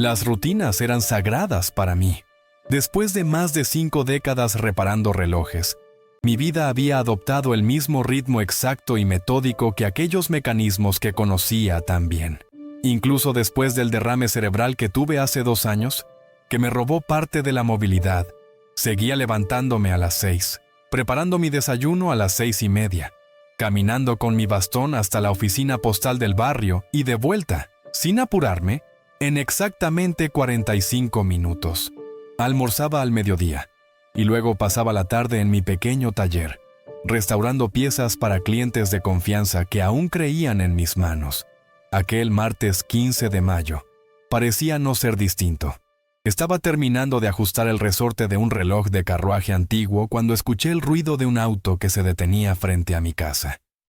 Las rutinas eran sagradas para mí. Después de más de 5 décadas reparando relojes, mi vida había adoptado el mismo ritmo exacto y metódico que aquellos mecanismos que conocía tan bien. Incluso después del derrame cerebral que tuve hace 2 años, que me robó parte de la movilidad, seguía levantándome a las 6, preparando mi desayuno a las 6:30, caminando con mi bastón hasta la oficina postal del barrio y de vuelta, sin apurarme, en exactamente 45 minutos. Almorzaba al mediodía y luego pasaba la tarde en mi pequeño taller, restaurando piezas para clientes de confianza que aún creían en mis manos. Aquel martes 15 de mayo parecía no ser distinto. Estaba terminando de ajustar el resorte de un reloj de carruaje antiguo cuando escuché el ruido de un auto que se detenía frente a mi casa.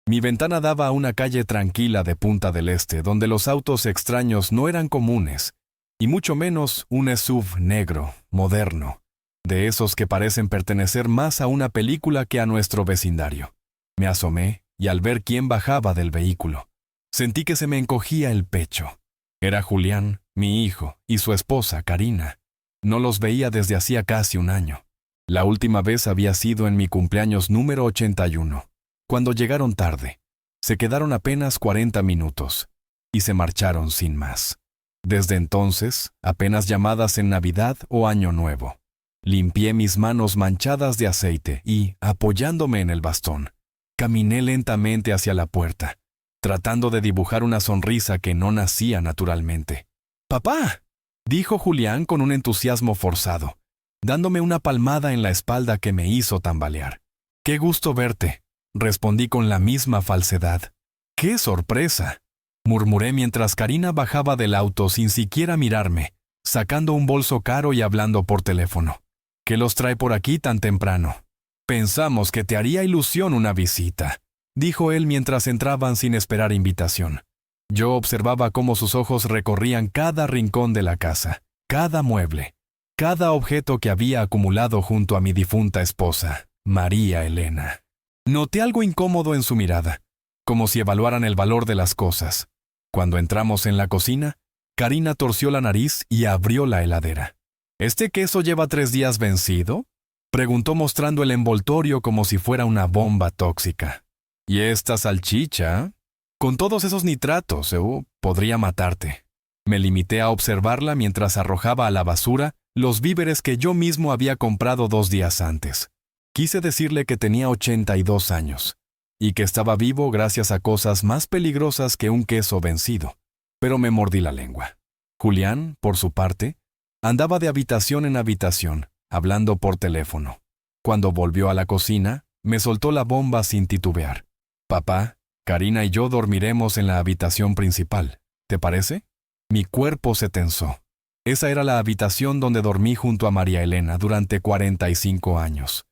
Mi ventana daba a una calle tranquila de Punta del Este, donde los autos extraños no eran comunes, y mucho menos un SUV negro, moderno, de esos que parecen pertenecer más a una película que a nuestro vecindario. Me asomé y al ver quién bajaba del vehículo, sentí que se me encogía el pecho. Era Julián, mi hijo, y su esposa, Karina. No los veía desde hacía casi 1 año. La última vez había sido en mi cumpleaños número 81. Cuando llegaron tarde, se quedaron apenas 40 minutos y se marcharon sin más. Desde entonces, apenas llamadas en Navidad o Año Nuevo. Limpié mis manos manchadas de aceite y, apoyándome en el bastón, caminé lentamente hacia la puerta, tratando de dibujar una sonrisa que no nacía naturalmente. «¡Papá!», dijo Julián con un entusiasmo forzado, dándome una palmada en la espalda que me hizo tambalear. «¡Qué gusto verte!», respondí con la misma falsedad. «¡Qué sorpresa!», murmuré mientras Karina bajaba del auto sin siquiera mirarme, sacando un bolso caro y hablando por teléfono. «¿Qué los trae por aquí tan temprano?». «Pensamos que te haría ilusión una visita», dijo él mientras entraban sin esperar invitación. Yo observaba cómo sus ojos recorrían cada rincón de la casa, cada mueble, cada objeto que había acumulado junto a mi difunta esposa, María Elena. Noté algo incómodo en su mirada, como si evaluaran el valor de las cosas. Cuando entramos en la cocina, Karina torció la nariz y abrió la heladera. «¿Este queso lleva 3 días vencido?», preguntó mostrando el envoltorio como si fuera una bomba tóxica. «¿Y esta salchicha? Con todos esos nitratos, podría matarte». Me limité a observarla mientras arrojaba a la basura los víveres que yo mismo había comprado 2 días antes. Quise decirle que tenía 82 años y que estaba vivo gracias a cosas más peligrosas que un queso vencido, pero me mordí la lengua. Julián, por su parte, andaba de habitación en habitación, hablando por teléfono. Cuando volvió a la cocina, me soltó la bomba sin titubear. «Papá, Karina y yo dormiremos en la habitación principal. ¿Te parece?». Mi cuerpo se tensó. Esa era la habitación donde dormí junto a María Elena durante 45 años.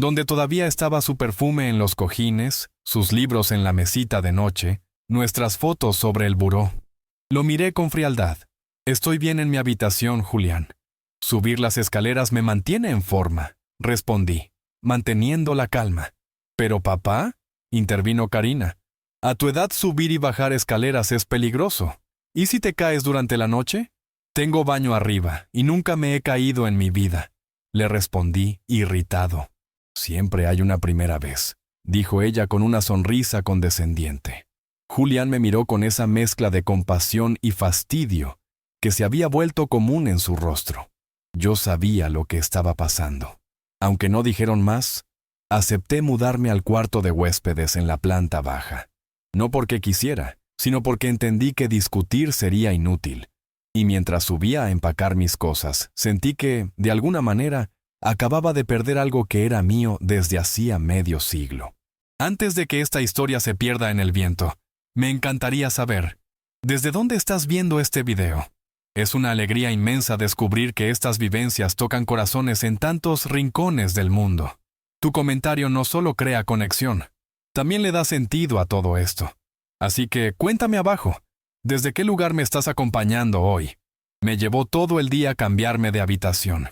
Donde todavía estaba su perfume en los cojines, sus libros en la mesita de noche, nuestras fotos sobre el buró. Lo miré con frialdad. «Estoy bien en mi habitación, Julián. Subir las escaleras me mantiene en forma», respondí, manteniendo la calma. «Pero papá», intervino Karina, «a tu edad subir y bajar escaleras es peligroso. ¿Y si te caes durante la noche?». «Tengo baño arriba y nunca me he caído en mi vida», le respondí, irritado. «Siempre hay una primera vez», dijo ella con una sonrisa condescendiente. Julián me miró con esa mezcla de compasión y fastidio que se había vuelto común en su rostro. Yo sabía lo que estaba pasando. Aunque no dijeron más, acepté mudarme al cuarto de huéspedes en la planta baja. No porque quisiera, sino porque entendí que discutir sería inútil. Y mientras subía a empacar mis cosas, sentí que, de alguna manera, acababa de perder algo que era mío desde hacía medio siglo. Antes de que esta historia se pierda en el viento, me encantaría saber, ¿desde dónde estás viendo este video? Es una alegría inmensa descubrir que estas vivencias tocan corazones en tantos rincones del mundo. Tu comentario no solo crea conexión, también le da sentido a todo esto. Así que cuéntame abajo, ¿desde qué lugar me estás acompañando hoy? Me llevó todo el día cambiarme de habitación.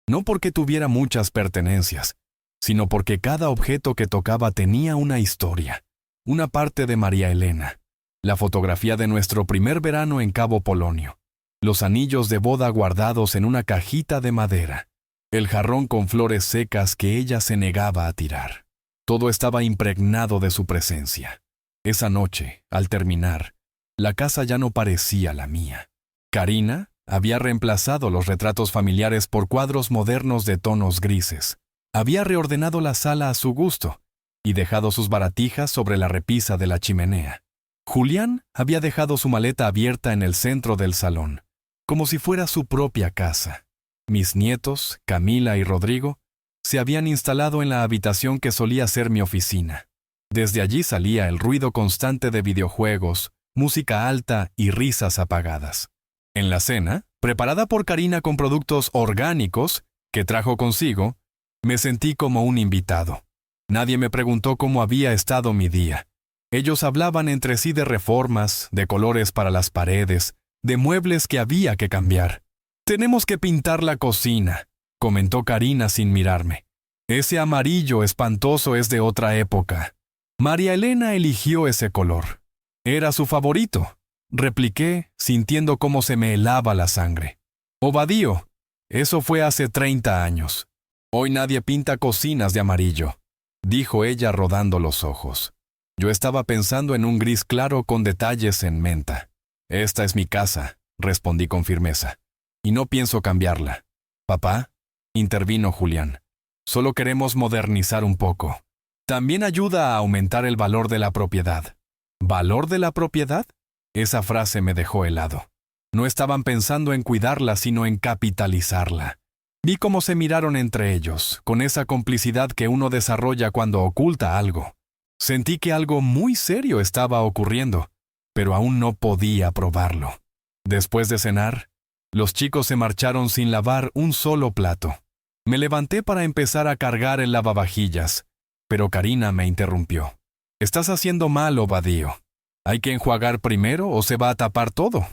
No porque tuviera muchas pertenencias, sino porque cada objeto que tocaba tenía una historia, una parte de María Elena, la fotografía de nuestro primer verano en Cabo Polonio, los anillos de boda guardados en una cajita de madera, el jarrón con flores secas que ella se negaba a tirar. Todo estaba impregnado de su presencia. Esa noche, al terminar, la casa ya no parecía la mía. Karina había reemplazado los retratos familiares por cuadros modernos de tonos grises. Había reordenado la sala a su gusto y dejado sus baratijas sobre la repisa de la chimenea. Julián había dejado su maleta abierta en el centro del salón, como si fuera su propia casa. Mis nietos, Camila y Rodrigo, se habían instalado en la habitación que solía ser mi oficina. Desde allí salía el ruido constante de videojuegos, música alta y risas apagadas. En la cena, preparada por Karina con productos orgánicos que trajo consigo, me sentí como un invitado. Nadie me preguntó cómo había estado mi día. Ellos hablaban entre sí de reformas, de colores para las paredes, de muebles que había que cambiar. «Tenemos que pintar la cocina», comentó Karina sin mirarme. «Ese amarillo espantoso es de otra época». María Elena eligió ese color. Era su favorito, repliqué, sintiendo cómo se me helaba la sangre. «Obadío, eso fue hace 30 años. Hoy nadie pinta cocinas de amarillo», dijo ella rodando los ojos. Yo estaba pensando en un gris claro con detalles en menta. «Esta es mi casa», respondí con firmeza, «y no pienso cambiarla». «Papá», intervino Julián, «solo queremos modernizar un poco. También ayuda a aumentar el valor de la propiedad». ¿Valor de la propiedad? Esa frase me dejó helado. No estaban pensando en cuidarla, sino en capitalizarla. Vi cómo se miraron entre ellos, con esa complicidad que uno desarrolla cuando oculta algo. Sentí que algo muy serio estaba ocurriendo, pero aún no podía probarlo. Después de cenar, los chicos se marcharon sin lavar un solo plato. Me levanté para empezar a cargar el lavavajillas, pero Karina me interrumpió. «Estás haciendo mal, Obadío. ¿Hay que enjuagar primero o se va a tapar todo?»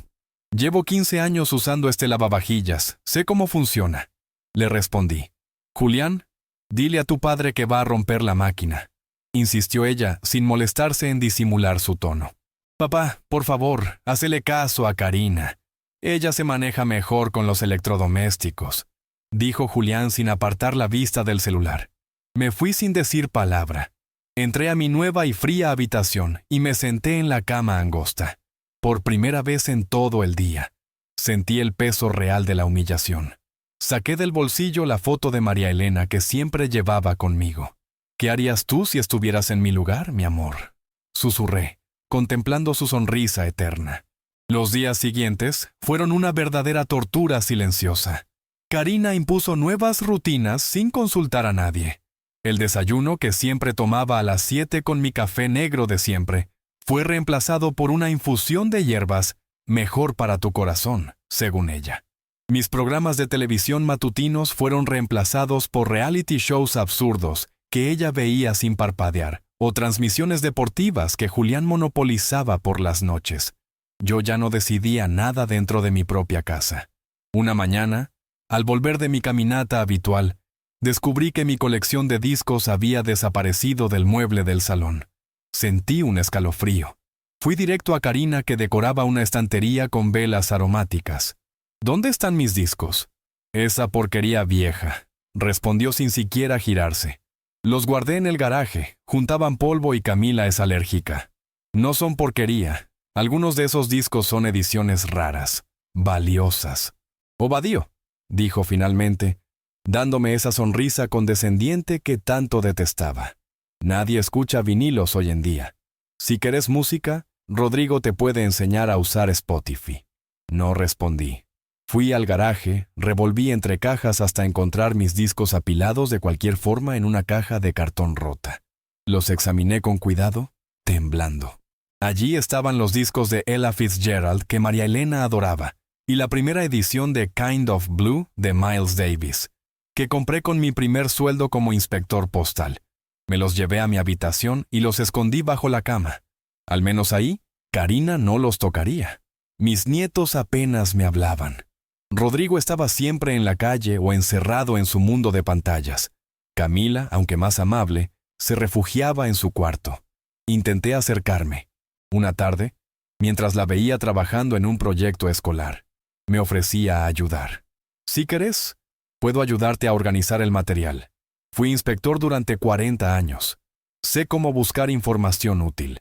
«Llevo 15 años usando este lavavajillas. Sé cómo funciona», le respondí. «Julián, dile a tu padre que va a romper la máquina», insistió ella, sin molestarse en disimular su tono. «Papá, por favor, hácele caso a Karina. Ella se maneja mejor con los electrodomésticos», dijo Julián sin apartar la vista del celular. Me fui sin decir palabra. Entré a mi nueva y fría habitación y me senté en la cama angosta. Por primera vez en todo el día, sentí el peso real de la humillación. Saqué del bolsillo la foto de María Elena que siempre llevaba conmigo. «¿Qué harías tú si estuvieras en mi lugar, mi amor?», susurré, contemplando su sonrisa eterna. Los días siguientes fueron una verdadera tortura silenciosa. Karina impuso nuevas rutinas sin consultar a nadie. El desayuno, que siempre tomaba a las 7 con mi café negro de siempre, fue reemplazado por una infusión de hierbas mejor para tu corazón, según ella. Mis programas de televisión matutinos fueron reemplazados por reality shows absurdos que ella veía sin parpadear, o transmisiones deportivas que Julián monopolizaba por las noches. Yo ya no decidía nada dentro de mi propia casa. Una mañana, al volver de mi caminata habitual, descubrí que mi colección de discos había desaparecido del mueble del salón. Sentí un escalofrío. Fui directo a Karina, que decoraba una estantería con velas aromáticas. «¿Dónde están mis discos?» «Esa porquería vieja», respondió sin siquiera girarse. «Los guardé en el garaje, juntaban polvo y Camila es alérgica». «No son porquería. Algunos de esos discos son ediciones raras, valiosas». «Obadío», dijo finalmente, dándome esa sonrisa condescendiente que tanto detestaba. «Nadie escucha vinilos hoy en día. Si querés música, Rodrigo te puede enseñar a usar Spotify». No respondí. Fui al garaje, revolví entre cajas hasta encontrar mis discos apilados de cualquier forma en una caja de cartón rota. Los examiné con cuidado, temblando. Allí estaban los discos de Ella Fitzgerald que María Elena adoraba, y la primera edición de Kind of Blue de Miles Davis, que compré con mi primer sueldo como inspector postal. Me los llevé a mi habitación y los escondí bajo la cama. Al menos ahí, Karina no los tocaría. Mis nietos apenas me hablaban. Rodrigo estaba siempre en la calle o encerrado en su mundo de pantallas. Camila, aunque más amable, se refugiaba en su cuarto. Intenté acercarme. Una tarde, mientras la veía trabajando en un proyecto escolar. Me ofrecía a ayudar. Si querés, puedo ayudarte a organizar el material. Fui inspector durante 40 años. Sé cómo buscar información útil.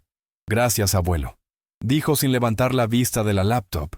Gracias, abuelo, dijo sin levantar la vista de la laptop.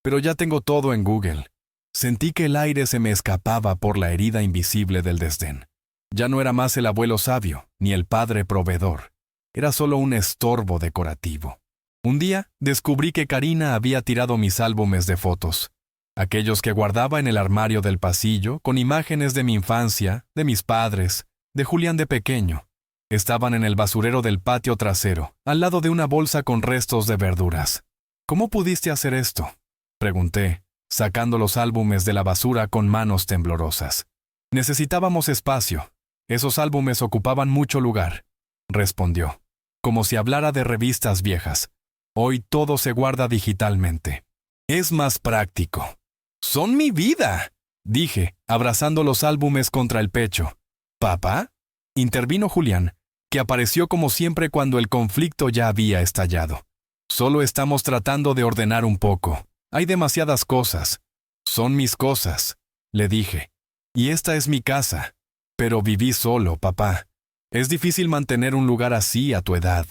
Pero ya tengo todo en Google. Sentí que el aire se me escapaba por la herida invisible del desdén. Ya no era más el abuelo sabio, ni el padre proveedor. Era solo un estorbo decorativo. Un día descubrí que Karina había tirado mis álbumes de fotos, aquellos que guardaba en el armario del pasillo con imágenes de mi infancia, de mis padres, de Julián de pequeño. Estaban en el basurero del patio trasero, al lado de una bolsa con restos de verduras. ¿Cómo pudiste hacer esto?, pregunté, sacando los álbumes de la basura con manos temblorosas. Necesitábamos espacio. Esos álbumes ocupaban mucho lugar, respondió, como si hablara de revistas viejas. Hoy todo se guarda digitalmente. Es más práctico. ¡Son mi vida!, dije, abrazando los álbumes contra el pecho. ¿Papá?, intervino Julián, que apareció como siempre cuando el conflicto ya había estallado. Solo estamos tratando de ordenar un poco. Hay demasiadas cosas. Son mis cosas, le dije. Y esta es mi casa. Pero viví solo, papá. Es difícil mantener un lugar así a tu edad.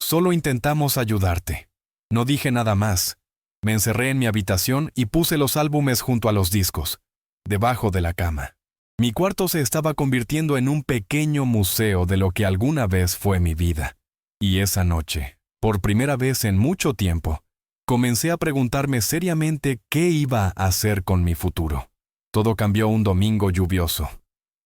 Solo intentamos ayudarte. No dije nada más. Me encerré en mi habitación y puse los álbumes junto a los discos, debajo de la cama. Mi cuarto se estaba convirtiendo en un pequeño museo de lo que alguna vez fue mi vida. Y esa noche, por primera vez en mucho tiempo, comencé a preguntarme seriamente qué iba a hacer con mi futuro. Todo cambió un domingo lluvioso,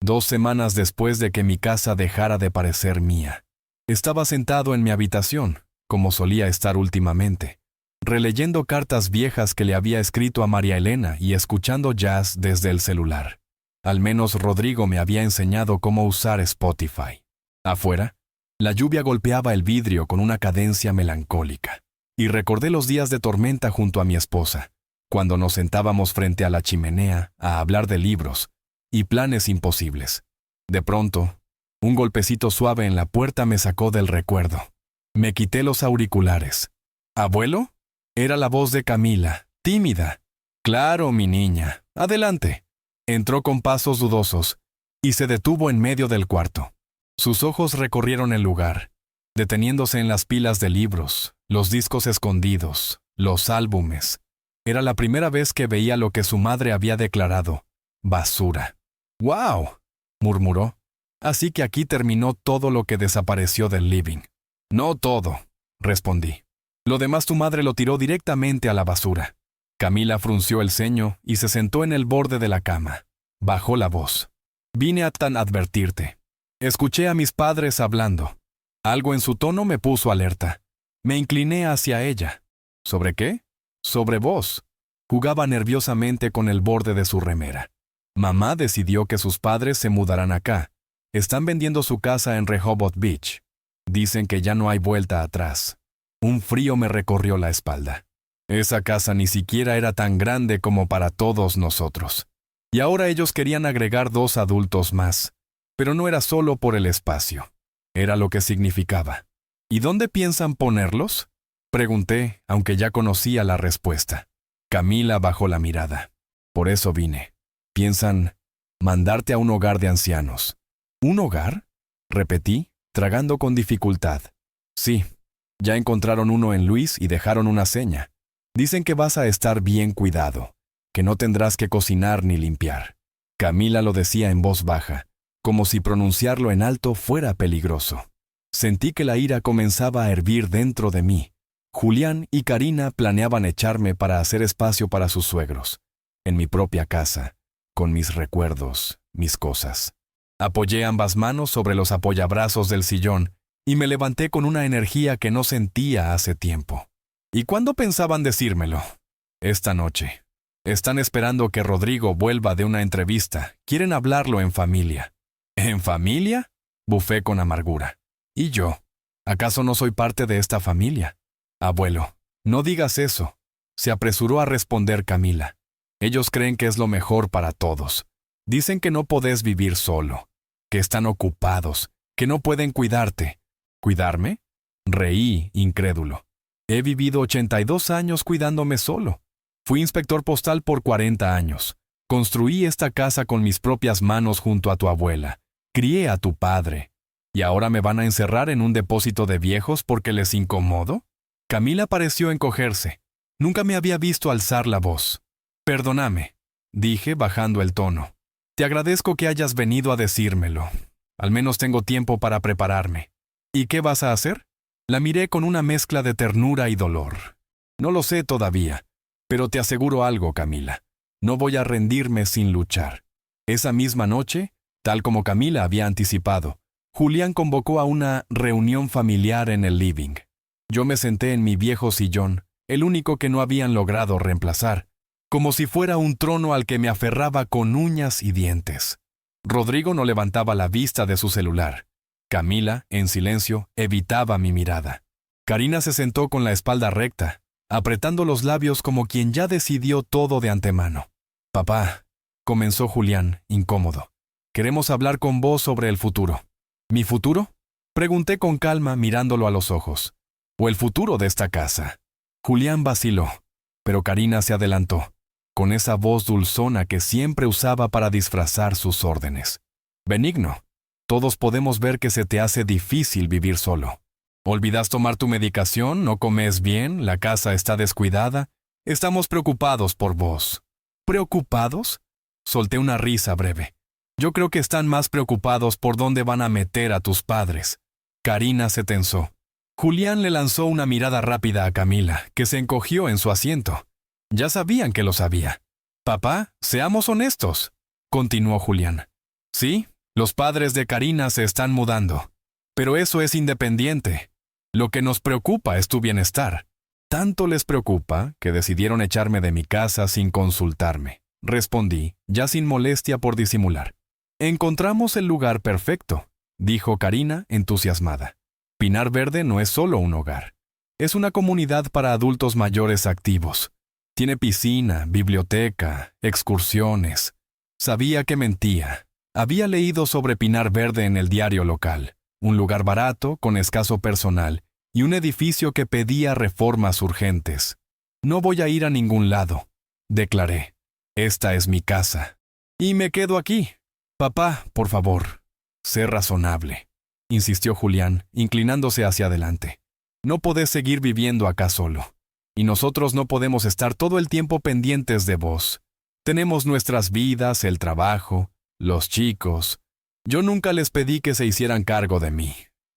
2 semanas después de que mi casa dejara de parecer mía. Estaba sentado en mi habitación, como solía estar últimamente, releyendo cartas viejas que le había escrito a María Elena y escuchando jazz desde el celular. Al menos Rodrigo me había enseñado cómo usar Spotify. Afuera, la lluvia golpeaba el vidrio con una cadencia melancólica, y recordé los días de tormenta junto a mi esposa, cuando nos sentábamos frente a la chimenea a hablar de libros y planes imposibles. De pronto, un golpecito suave en la puerta me sacó del recuerdo. Me quité los auriculares. ¿Abuelo? Era la voz de Camila, tímida. Claro, mi niña. Adelante. Entró con pasos dudosos y se detuvo en medio del cuarto. Sus ojos recorrieron el lugar, deteniéndose en las pilas de libros, los discos escondidos, los álbumes. Era la primera vez que veía lo que su madre había declarado: basura. ¡Wow!, murmuró. Así que aquí terminó todo lo que desapareció del living. No todo, respondí. Lo demás tu madre lo tiró directamente a la basura. Camila frunció el ceño y se sentó en el borde de la cama. Bajó la voz. Vine a advertirte. Escuché a mis padres hablando. Algo en su tono me puso alerta. Me incliné hacia ella. ¿Sobre qué? Sobre vos. Jugaba nerviosamente con el borde de su remera. Mamá decidió que sus padres se mudarán acá. Están vendiendo su casa en Rehoboth Beach. Dicen que ya no hay vuelta atrás. Un frío me recorrió la espalda. Esa casa ni siquiera era tan grande como para todos nosotros. Y ahora ellos querían agregar 2 adultos más. Pero no era solo por el espacio. Era lo que significaba. ¿Y dónde piensan ponerlos?, pregunté, aunque ya conocía la respuesta. Camila bajó la mirada. Por eso vine. Piensan mandarte a un hogar de ancianos. ¿Un hogar?, repetí, tragando con dificultad. Sí, ya encontraron uno en Luis y dejaron una seña. Dicen que vas a estar bien cuidado, que no tendrás que cocinar ni limpiar. Camila lo decía en voz baja, como si pronunciarlo en alto fuera peligroso. Sentí que la ira comenzaba a hervir dentro de mí. Julián y Karina planeaban echarme para hacer espacio para sus suegros, en mi propia casa, con mis recuerdos, mis cosas. Apoyé ambas manos sobre los apoyabrazos del sillón y me levanté con una energía que no sentía hace tiempo. ¿Y cuándo pensaban decírmelo? Esta noche. Están esperando que Rodrigo vuelva de una entrevista. Quieren hablarlo en familia. ¿En familia?, bufé con amargura. ¿Y yo? ¿Acaso no soy parte de esta familia? Abuelo, no digas eso, se apresuró a responder Camila. Ellos creen que es lo mejor para todos. Dicen que no podés vivir solo, que están ocupados, que no pueden cuidarte. ¿Cuidarme? Reí, incrédulo. He vivido 82 años cuidándome solo. Fui inspector postal por 40 años. Construí esta casa con mis propias manos junto a tu abuela. Crié a tu padre. ¿Y ahora me van a encerrar en un depósito de viejos porque les incomodo? Camila pareció encogerse. Nunca me había visto alzar la voz. Perdóname, dije bajando el tono. Te agradezco que hayas venido a decírmelo. Al menos tengo tiempo para prepararme. ¿Y qué vas a hacer? La miré con una mezcla de ternura y dolor. No lo sé todavía, pero te aseguro algo, Camila. No voy a rendirme sin luchar. Esa misma noche, tal como Camila había anticipado, Julián convocó a una reunión familiar en el living. Yo me senté en mi viejo sillón, el único que no habían logrado reemplazar, como si fuera un trono al que me aferraba con uñas y dientes. Rodrigo no levantaba la vista de su celular. Camila, en silencio, evitaba mi mirada. Karina se sentó con la espalda recta, apretando los labios como quien ya decidió todo de antemano. Papá, comenzó Julián, incómodo. Queremos hablar con vos sobre el futuro. ¿Mi futuro? Pregunté con calma mirándolo a los ojos. ¿O el futuro de esta casa? Julián vaciló, pero Karina se adelantó, con esa voz dulzona que siempre usaba para disfrazar sus órdenes. Benigno. Todos podemos ver que se te hace difícil vivir solo. ¿Olvidas tomar tu medicación? ¿No comes bien? ¿La casa está descuidada? Estamos preocupados por vos. ¿Preocupados? Solté una risa breve. Yo creo que están más preocupados por dónde van a meter a tus padres. Karina se tensó. Julián le lanzó una mirada rápida a Camila, que se encogió en su asiento. Ya sabían que lo sabía. Papá, seamos honestos, continuó Julián. Sí, los padres de Karina se están mudando. Pero eso es independiente. Lo que nos preocupa es tu bienestar. Tanto les preocupa que decidieron echarme de mi casa sin consultarme. Respondí, ya sin molestia por disimular. Encontramos el lugar perfecto, dijo Karina, entusiasmada. Pinar Verde no es solo un hogar. Es una comunidad para adultos mayores activos. Tiene piscina, biblioteca, excursiones. Sabía que mentía. Había leído sobre Pinar Verde en el diario local, un lugar barato, con escaso personal, y un edificio que pedía reformas urgentes. No voy a ir a ningún lado, declaré. Esta es mi casa. Y me quedo aquí. Papá, por favor, sé razonable, insistió Julián, inclinándose hacia adelante. No podés seguir viviendo acá solo. Y nosotros no podemos estar todo el tiempo pendientes de vos. Tenemos nuestras vidas, el trabajo, los chicos. Yo nunca les pedí que se hicieran cargo de mí,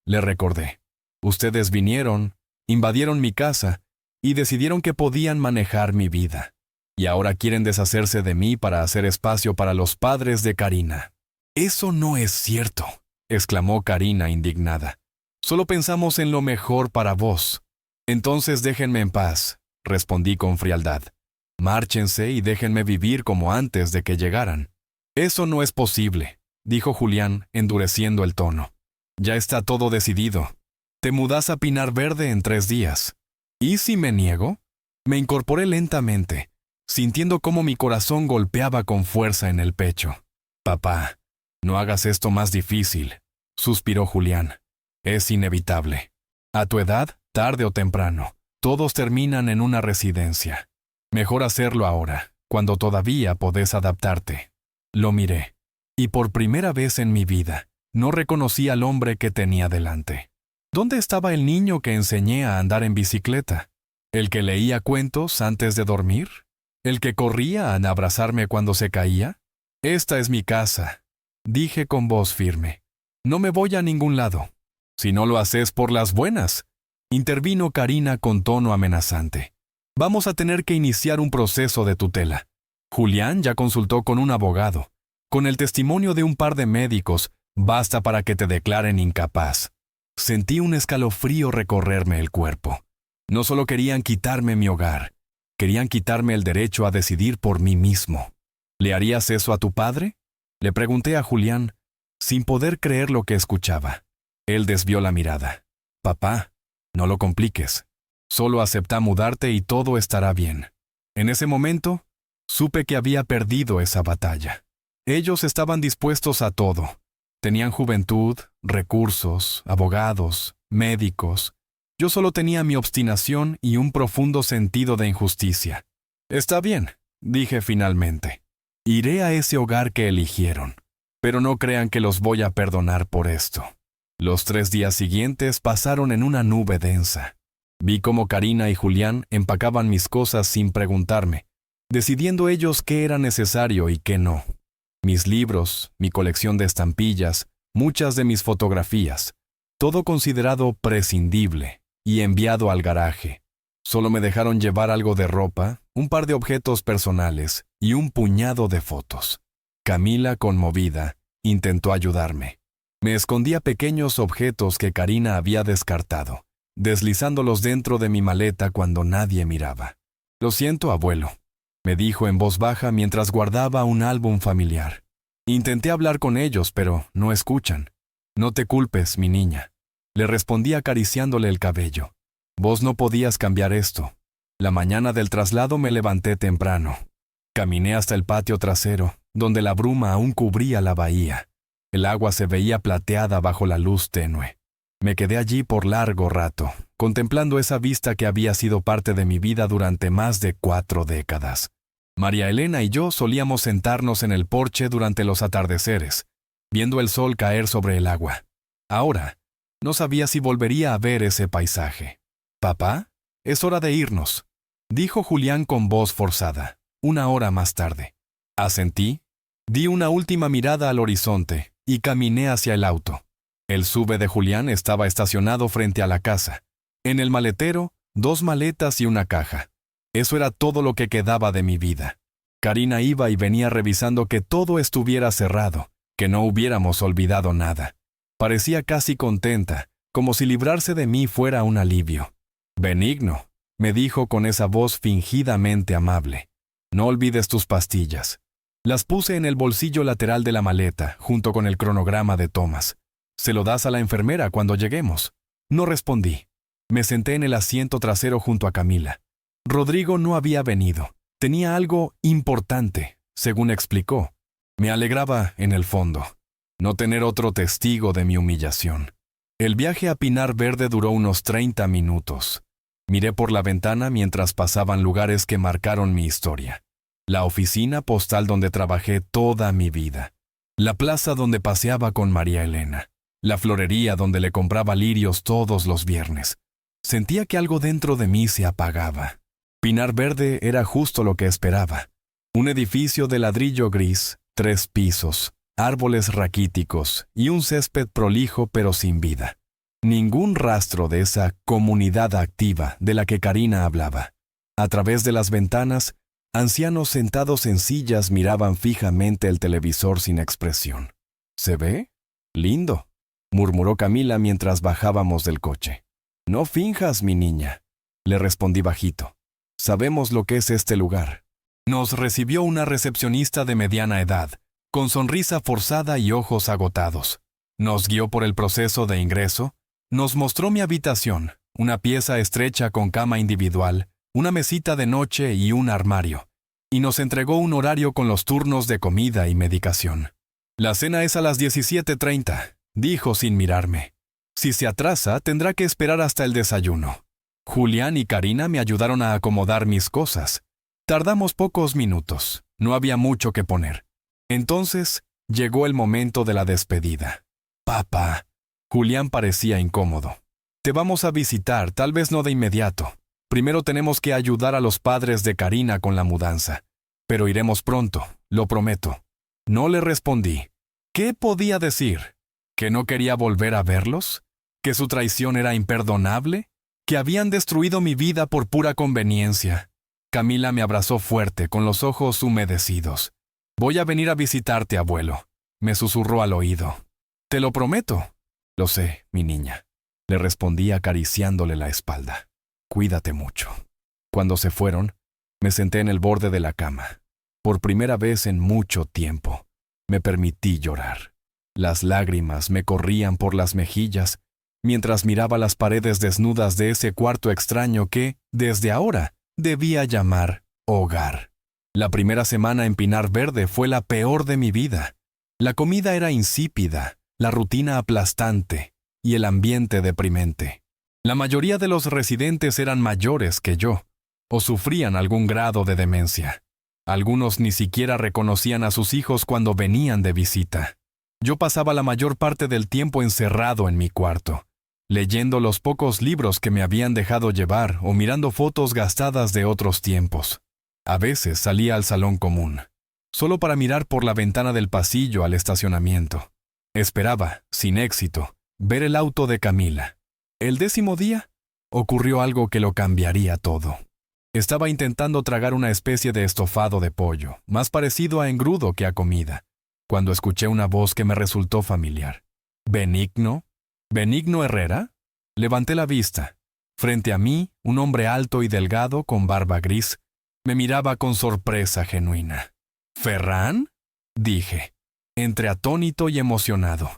le recordé. Ustedes vinieron, invadieron mi casa y decidieron que podían manejar mi vida. Y ahora quieren deshacerse de mí para hacer espacio para los padres de Karina. Eso no es cierto, exclamó Karina indignada. Solo pensamos en lo mejor para vos. Entonces déjenme en paz, respondí con frialdad. Márchense y déjenme vivir como antes de que llegaran. Eso no es posible, dijo Julián, endureciendo el tono. Ya está todo decidido. Te mudás a Pinar Verde en 3 días. ¿Y si me niego? Me incorporé lentamente, sintiendo cómo mi corazón golpeaba con fuerza en el pecho. Papá, no hagas esto más difícil, suspiró Julián. Es inevitable. A tu edad, tarde o temprano, todos terminan en una residencia. Mejor hacerlo ahora, cuando todavía podés adaptarte. Lo miré, y por primera vez en mi vida, no reconocí al hombre que tenía delante. ¿Dónde estaba el niño que enseñé a andar en bicicleta? ¿El que leía cuentos antes de dormir? ¿El que corría a abrazarme cuando se caía? Esta es mi casa, dije con voz firme. No me voy a ningún lado. Si no lo haces por las buenas, intervino Karina con tono amenazante. Vamos a tener que iniciar un proceso de tutela. Julián ya consultó con un abogado. Con el testimonio de un par de médicos, basta para que te declaren incapaz. Sentí un escalofrío recorrerme el cuerpo. No solo querían quitarme mi hogar, querían quitarme el derecho a decidir por mí mismo. ¿Le harías eso a tu padre? Le pregunté a Julián, sin poder creer lo que escuchaba. Él desvió la mirada. Papá, no lo compliques. Solo acepta mudarte y todo estará bien. En ese momento, supe que había perdido esa batalla. Ellos estaban dispuestos a todo. Tenían juventud, recursos, abogados, médicos. Yo solo tenía mi obstinación y un profundo sentido de injusticia. Está bien, dije finalmente. Iré a ese hogar que eligieron. Pero no crean que los voy a perdonar por esto. Los 3 días siguientes pasaron en una nube densa. Vi cómo Karina y Julián empacaban mis cosas sin preguntarme, decidiendo ellos qué era necesario y qué no. Mis libros, mi colección de estampillas, muchas de mis fotografías, todo considerado prescindible y enviado al garaje. Solo me dejaron llevar algo de ropa, un par de objetos personales y un puñado de fotos. Camila, conmovida, intentó ayudarme. Me escondía pequeños objetos que Karina había descartado, deslizándolos dentro de mi maleta cuando nadie miraba. Lo siento, abuelo, me dijo en voz baja mientras guardaba un álbum familiar. Intenté hablar con ellos, pero no escuchan. No te culpes, mi niña, le respondí acariciándole el cabello. Vos no podías cambiar esto. La mañana del traslado me levanté temprano. Caminé hasta el patio trasero, donde la bruma aún cubría la bahía. El agua se veía plateada bajo la luz tenue. Me quedé allí por largo rato, contemplando esa vista que había sido parte de mi vida durante más de 4 décadas. María Elena y yo solíamos sentarnos en el porche durante los atardeceres, viendo el sol caer sobre el agua. Ahora, no sabía si volvería a ver ese paisaje. «Papá, es hora de irnos», dijo Julián con voz forzada, 1 hora más tarde. Asentí, di una última mirada al horizonte y caminé hacia el auto. El SUV de Julián estaba estacionado frente a la casa. En el maletero, 2 maletas y una caja. Eso era todo lo que quedaba de mi vida. Karina iba y venía revisando que todo estuviera cerrado, que no hubiéramos olvidado nada. Parecía casi contenta, como si librarse de mí fuera un alivio. «Benigno», me dijo con esa voz fingidamente amable. «No olvides tus pastillas». Las puse en el bolsillo lateral de la maleta, junto con el cronograma de tomas. «¿Se lo das a la enfermera cuando lleguemos?». No respondí. Me senté en el asiento trasero junto a Camila. Rodrigo no había venido. Tenía algo importante, según explicó. Me alegraba, en el fondo, no tener otro testigo de mi humillación. El viaje a Pinar Verde duró unos 30 minutos. Miré por la ventana mientras pasaban lugares que marcaron mi historia. La oficina postal donde trabajé toda mi vida. La plaza donde paseaba con María Elena. La florería donde le compraba lirios todos los viernes. Sentía que algo dentro de mí se apagaba. Pinar Verde era justo lo que esperaba. Un edificio de ladrillo gris, 3 pisos, árboles raquíticos y un césped prolijo pero sin vida. Ningún rastro de esa comunidad activa de la que Karina hablaba. A través de las ventanas, ancianos sentados en sillas miraban fijamente el televisor sin expresión. «¿Se ve? Lindo», murmuró Camila mientras bajábamos del coche. «No finjas, mi niña», le respondí bajito. «Sabemos lo que es este lugar». Nos recibió una recepcionista de mediana edad, con sonrisa forzada y ojos agotados. Nos guió por el proceso de ingreso, nos mostró mi habitación, una pieza estrecha con cama individual, una mesita de noche y un armario, y nos entregó un horario con los turnos de comida y medicación. «La cena es a las 17:30, dijo sin mirarme. «Si se atrasa, tendrá que esperar hasta el desayuno». Julián y Karina me ayudaron a acomodar mis cosas. Tardamos pocos minutos, no había mucho que poner. Entonces, llegó el momento de la despedida. «Papá». Julián parecía incómodo. «Te vamos a visitar, tal vez no de inmediato. Primero tenemos que ayudar a los padres de Karina con la mudanza. Pero iremos pronto, lo prometo». No le respondí. ¿Qué podía decir? ¿Que no quería volver a verlos? ¿Que su traición era imperdonable? ¿Que habían destruido mi vida por pura conveniencia? Camila me abrazó fuerte, con los ojos humedecidos. «Voy a venir a visitarte, abuelo», me susurró al oído. «Te lo prometo». «Lo sé, mi niña», le respondí acariciándole la espalda. «Cuídate mucho». Cuando se fueron, me senté en el borde de la cama. Por primera vez en mucho tiempo, me permití llorar. Las lágrimas me corrían por las mejillas, mientras miraba las paredes desnudas de ese cuarto extraño que, desde ahora, debía llamar hogar. La primera semana en Pinar Verde fue la peor de mi vida. La comida era insípida, la rutina aplastante y el ambiente deprimente. La mayoría de los residentes eran mayores que yo. o sufrían algún grado de demencia. Algunos ni siquiera reconocían a sus hijos cuando venían de visita. Yo pasaba la mayor parte del tiempo encerrado en mi cuarto, leyendo los pocos libros que me habían dejado llevar o mirando fotos gastadas de otros tiempos. A veces salía al salón común, solo para mirar por la ventana del pasillo al estacionamiento. Esperaba, sin éxito, ver el auto de Camila. El 10º día, ocurrió algo que lo cambiaría todo. Estaba intentando tragar una especie de estofado de pollo, más parecido a engrudo que a comida, cuando escuché una voz que me resultó familiar. ¿Benigno? ¿Benigno Herrera? Levanté la vista. Frente a mí, un hombre alto y delgado, con barba gris, me miraba con sorpresa genuina. ¿Ferran?, dije, entre atónito y emocionado.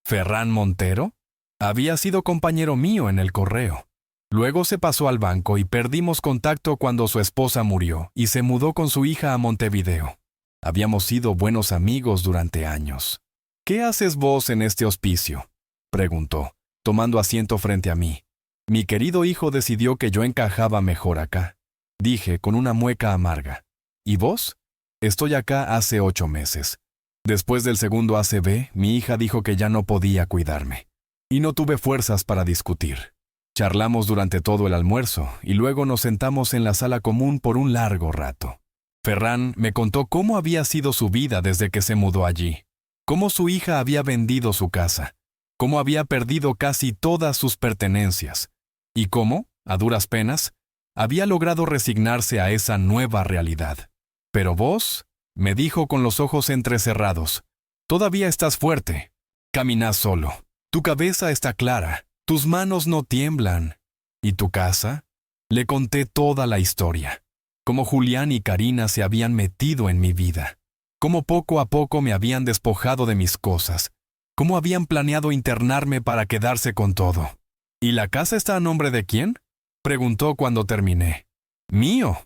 ¿Ferran Montero? Había sido compañero mío en el correo. Luego se pasó al banco y perdimos contacto cuando su esposa murió y se mudó con su hija a Montevideo. Habíamos sido buenos amigos durante años. ¿Qué haces vos en este hospicio?, preguntó, tomando asiento frente a mí. Mi querido hijo decidió que yo encajaba mejor acá, dije con una mueca amarga. ¿Y vos? Estoy acá hace 8 meses. Después del segundo ACV, mi hija dijo que ya no podía cuidarme. Y no tuve fuerzas para discutir. Charlamos durante todo el almuerzo y luego nos sentamos en la sala común por un largo rato. Ferran me contó cómo había sido su vida desde que se mudó allí, cómo su hija había vendido su casa, cómo había perdido casi todas sus pertenencias y cómo, a duras penas, había logrado resignarse a esa nueva realidad. Pero vos, me dijo con los ojos entrecerrados, todavía estás fuerte. Caminás solo. Tu cabeza está clara. Tus manos no tiemblan. ¿Y tu casa? Le conté toda la historia. Cómo Julián y Karina se habían metido en mi vida. Cómo poco a poco me habían despojado de mis cosas. Cómo habían planeado internarme para quedarse con todo. ¿Y la casa está a nombre de quién?, preguntó cuando terminé. Mío.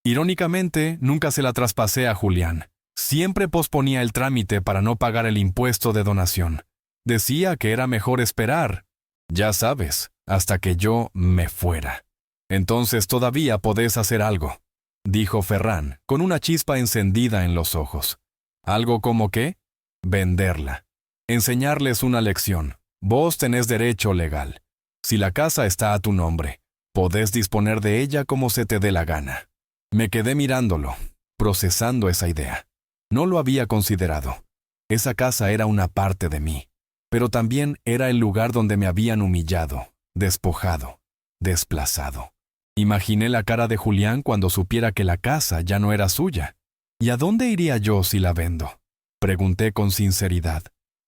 Irónicamente, nunca se la traspasé a Julián. Siempre posponía el trámite para no pagar el impuesto de donación. Decía que era mejor esperar, ya sabes, hasta que yo me fuera. Entonces todavía podés hacer algo, dijo Ferran, con una chispa encendida en los ojos. ¿Algo como qué? Venderla. Enseñarles una lección. Vos tenés derecho legal. Si la casa está a tu nombre, podés disponer de ella como se te dé la gana. Me quedé mirándolo, procesando esa idea. No lo había considerado. Esa casa era una parte de mí, pero también era el lugar donde me habían humillado, despojado, desplazado. Imaginé la cara de Julián cuando supiera que la casa ya no era suya. ¿Y a dónde iría yo si la vendo?, pregunté con sinceridad.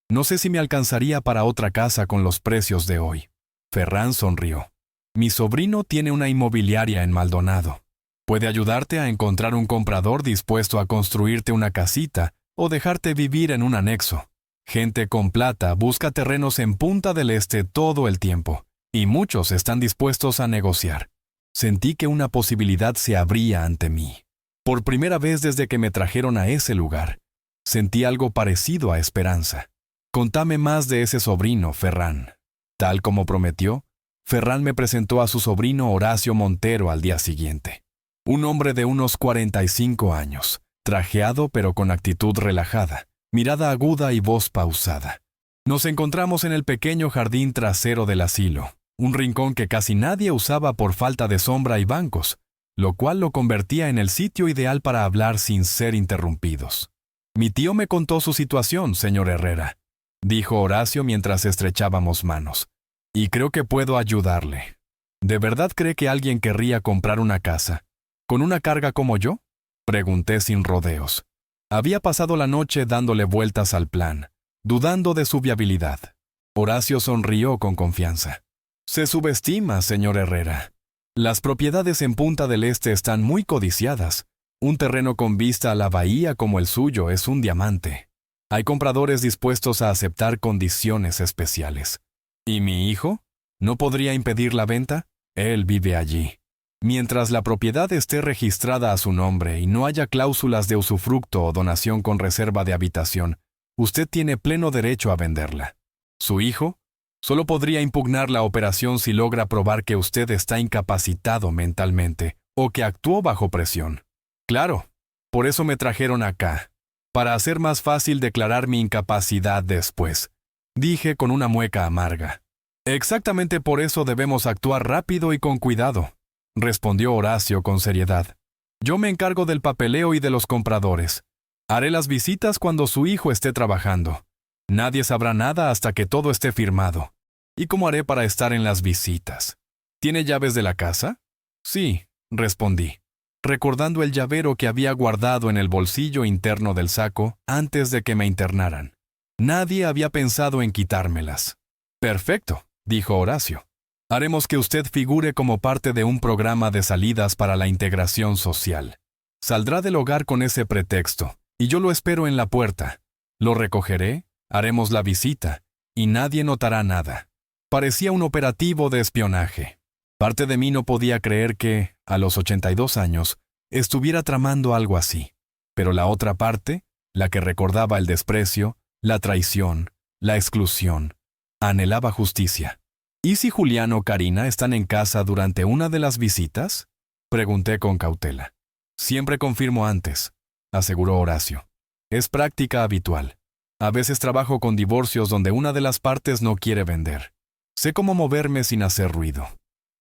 No sé si me alcanzaría para otra casa con los precios de hoy. Ferran sonrió. Mi sobrino tiene una inmobiliaria en Maldonado. Puede ayudarte a encontrar un comprador dispuesto a construirte una casita o dejarte vivir en un anexo. Gente con plata busca terrenos en Punta del Este todo el tiempo, y muchos están dispuestos a negociar. Sentí que una posibilidad se abría ante mí. Por primera vez desde que me trajeron a ese lugar, sentí algo parecido a esperanza. Contame más de ese sobrino, Ferran. Tal como prometió, Ferran me presentó a su sobrino Horacio Montero al día siguiente. Un hombre de unos 45 años, trajeado pero con actitud relajada, mirada aguda y voz pausada. Nos encontramos en el pequeño jardín trasero del asilo, un rincón que casi nadie usaba por falta de sombra y bancos, lo cual lo convertía en el sitio ideal para hablar sin ser interrumpidos. Mi tío me contó su situación, señor Herrera, dijo Horacio mientras estrechábamos manos, y creo que puedo ayudarle. ¿De verdad cree que alguien querría comprar una casa con una carga como yo?, pregunté sin rodeos. Había pasado la noche dándole vueltas al plan, dudando de su viabilidad. Horacio sonrió con confianza. Se subestima, señor Herrera. Las propiedades en Punta del Este están muy codiciadas. Un terreno con vista a la bahía como el suyo es un diamante. Hay compradores dispuestos a aceptar condiciones especiales. ¿Y mi hijo? ¿No podría impedir la venta? Él vive allí. Mientras la propiedad esté registrada a su nombre y no haya cláusulas de usufructo o donación con reserva de habitación, usted tiene pleno derecho a venderla. Su hijo solo podría impugnar la operación si logra probar que usted está incapacitado mentalmente ¿O que actuó bajo presión? Claro, por eso me trajeron acá, para hacer más fácil declarar mi incapacidad después, dije con una mueca amarga. Exactamente por eso debemos actuar rápido y con cuidado, respondió Horacio con seriedad. Yo me encargo del papeleo y de los compradores. Haré las visitas cuando su hijo esté trabajando. Nadie sabrá nada hasta que todo esté firmado. ¿Y cómo haré para estar en las visitas? ¿Tiene llaves de la casa? Sí, respondí, recordando el llavero que había guardado en el bolsillo interno del saco antes de que me internaran. Nadie había pensado en quitármelas. Perfecto, dijo Horacio. Haremos que usted figure como parte de un programa de salidas para la integración social. Saldrá del hogar con ese pretexto, y yo lo espero en la puerta. Lo recogeré, haremos la visita, y nadie notará nada. Parecía un operativo de espionaje. Parte de mí no podía creer que, a los 82 años, estuviera tramando algo así. Pero la otra parte, la que recordaba el desprecio, la traición, la exclusión, anhelaba justicia. ¿Y si Julián o Karina están en casa durante una de las visitas? Pregunté con cautela. Siempre confirmo antes, aseguró Horacio. Es práctica habitual. A veces trabajo con divorcios donde una de las partes no quiere vender. Sé cómo moverme sin hacer ruido.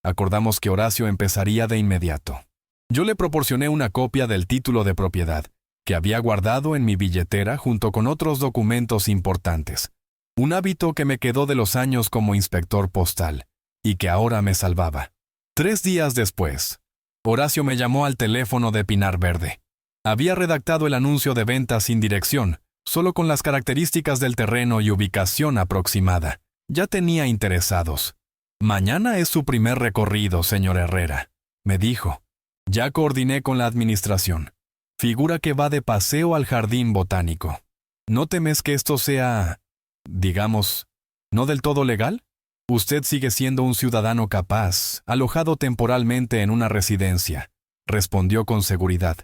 Acordamos que Horacio empezaría de inmediato. Yo le proporcioné una copia del título de propiedad, que había guardado en mi billetera junto con otros documentos importantes. Un hábito que me quedó de los años como inspector postal, y que ahora me salvaba. 3 días después, Horacio me llamó al teléfono de Pinar Verde. Había redactado el anuncio de venta sin dirección, solo con las características del terreno y ubicación aproximada. Ya tenía interesados. Mañana es su primer recorrido, señor Herrera, me dijo. Ya coordiné con la administración. Figura que va de paseo al jardín botánico. ¿No temes que esto sea, digamos, no del todo legal? Usted sigue siendo un ciudadano capaz, alojado temporalmente en una residencia, respondió con seguridad.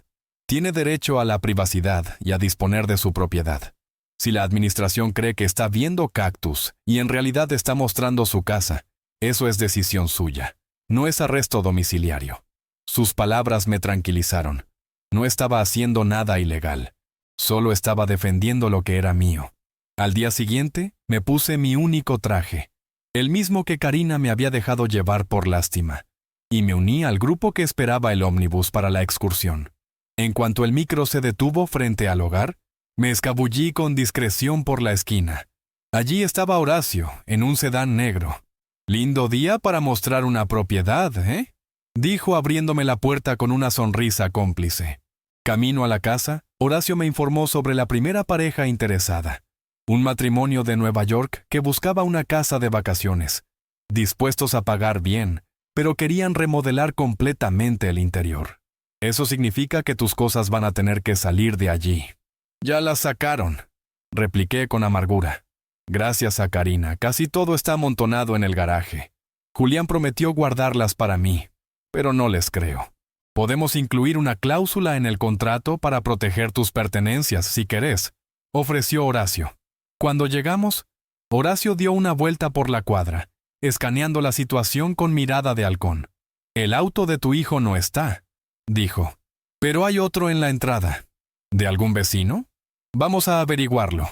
Tiene derecho a la privacidad y a disponer de su propiedad. Si la administración cree que está viendo cactus y en realidad está mostrando su casa, eso es decisión suya. No es arresto domiciliario. Sus palabras me tranquilizaron. No estaba haciendo nada ilegal. Solo estaba defendiendo lo que era mío. Al día siguiente, me puse mi único traje, el mismo que Karina me había dejado llevar por lástima, y me uní al grupo que esperaba el ómnibus para la excursión. En cuanto el micro se detuvo frente al hogar, me escabullí con discreción por la esquina. Allí estaba Horacio, en un sedán negro. «Lindo día para mostrar una propiedad, ¿eh?», dijo abriéndome la puerta con una sonrisa cómplice. Camino a la casa, Horacio me informó sobre la primera pareja interesada. Un matrimonio de Nueva York que buscaba una casa de vacaciones, dispuestos a pagar bien, pero querían remodelar completamente el interior. Eso significa que tus cosas van a tener que salir de allí. Ya las sacaron, repliqué con amargura. Gracias a Karina, casi todo está amontonado en el garaje. Julián prometió guardarlas para mí, pero no les creo. Podemos incluir una cláusula en el contrato para proteger tus pertenencias, si querés, ofreció Horacio. Cuando llegamos, Horacio dio una vuelta por la cuadra, escaneando la situación con mirada de halcón. «El auto de tu hijo no está», dijo. «Pero hay otro en la entrada. ¿De algún vecino? Vamos a averiguarlo».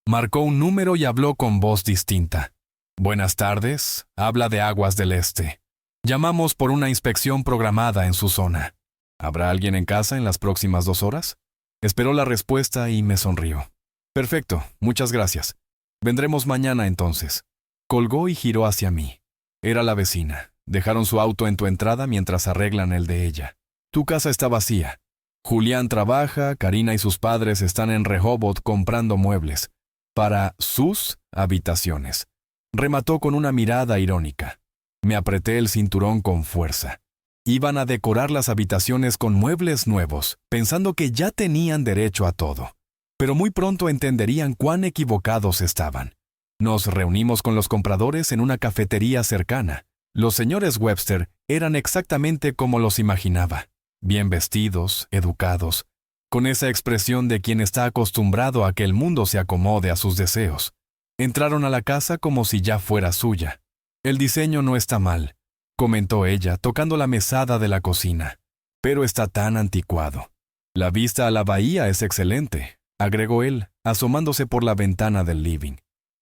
Marcó un número y habló con voz distinta. «Buenas tardes, habla de Aguas del Este. Llamamos por una inspección programada en su zona. ¿Habrá alguien en casa en las próximas 2 horas?» Esperó la respuesta y me sonrió. «Perfecto, muchas gracias. Vendremos mañana entonces». Colgó y giró hacia mí. Era la vecina. Dejaron su auto en tu entrada mientras arreglan el de ella. Tu casa está vacía. Julián trabaja, Karina y sus padres están en Rehoboth comprando muebles para sus habitaciones. Remató con una mirada irónica. Me apreté el cinturón con fuerza. Iban a decorar las habitaciones con muebles nuevos, pensando que ya tenían derecho a todo. Pero muy pronto entenderían cuán equivocados estaban. Nos reunimos con los compradores en una cafetería cercana. Los señores Webster eran exactamente como los imaginaba. Bien vestidos, educados, con esa expresión de quien está acostumbrado a que el mundo se acomode a sus deseos. Entraron a la casa como si ya fuera suya. «El diseño no está mal», comentó ella, tocando la mesada de la cocina. pero está tan anticuado. La vista a la bahía es excelente, agregó él, asomándose por la ventana del living.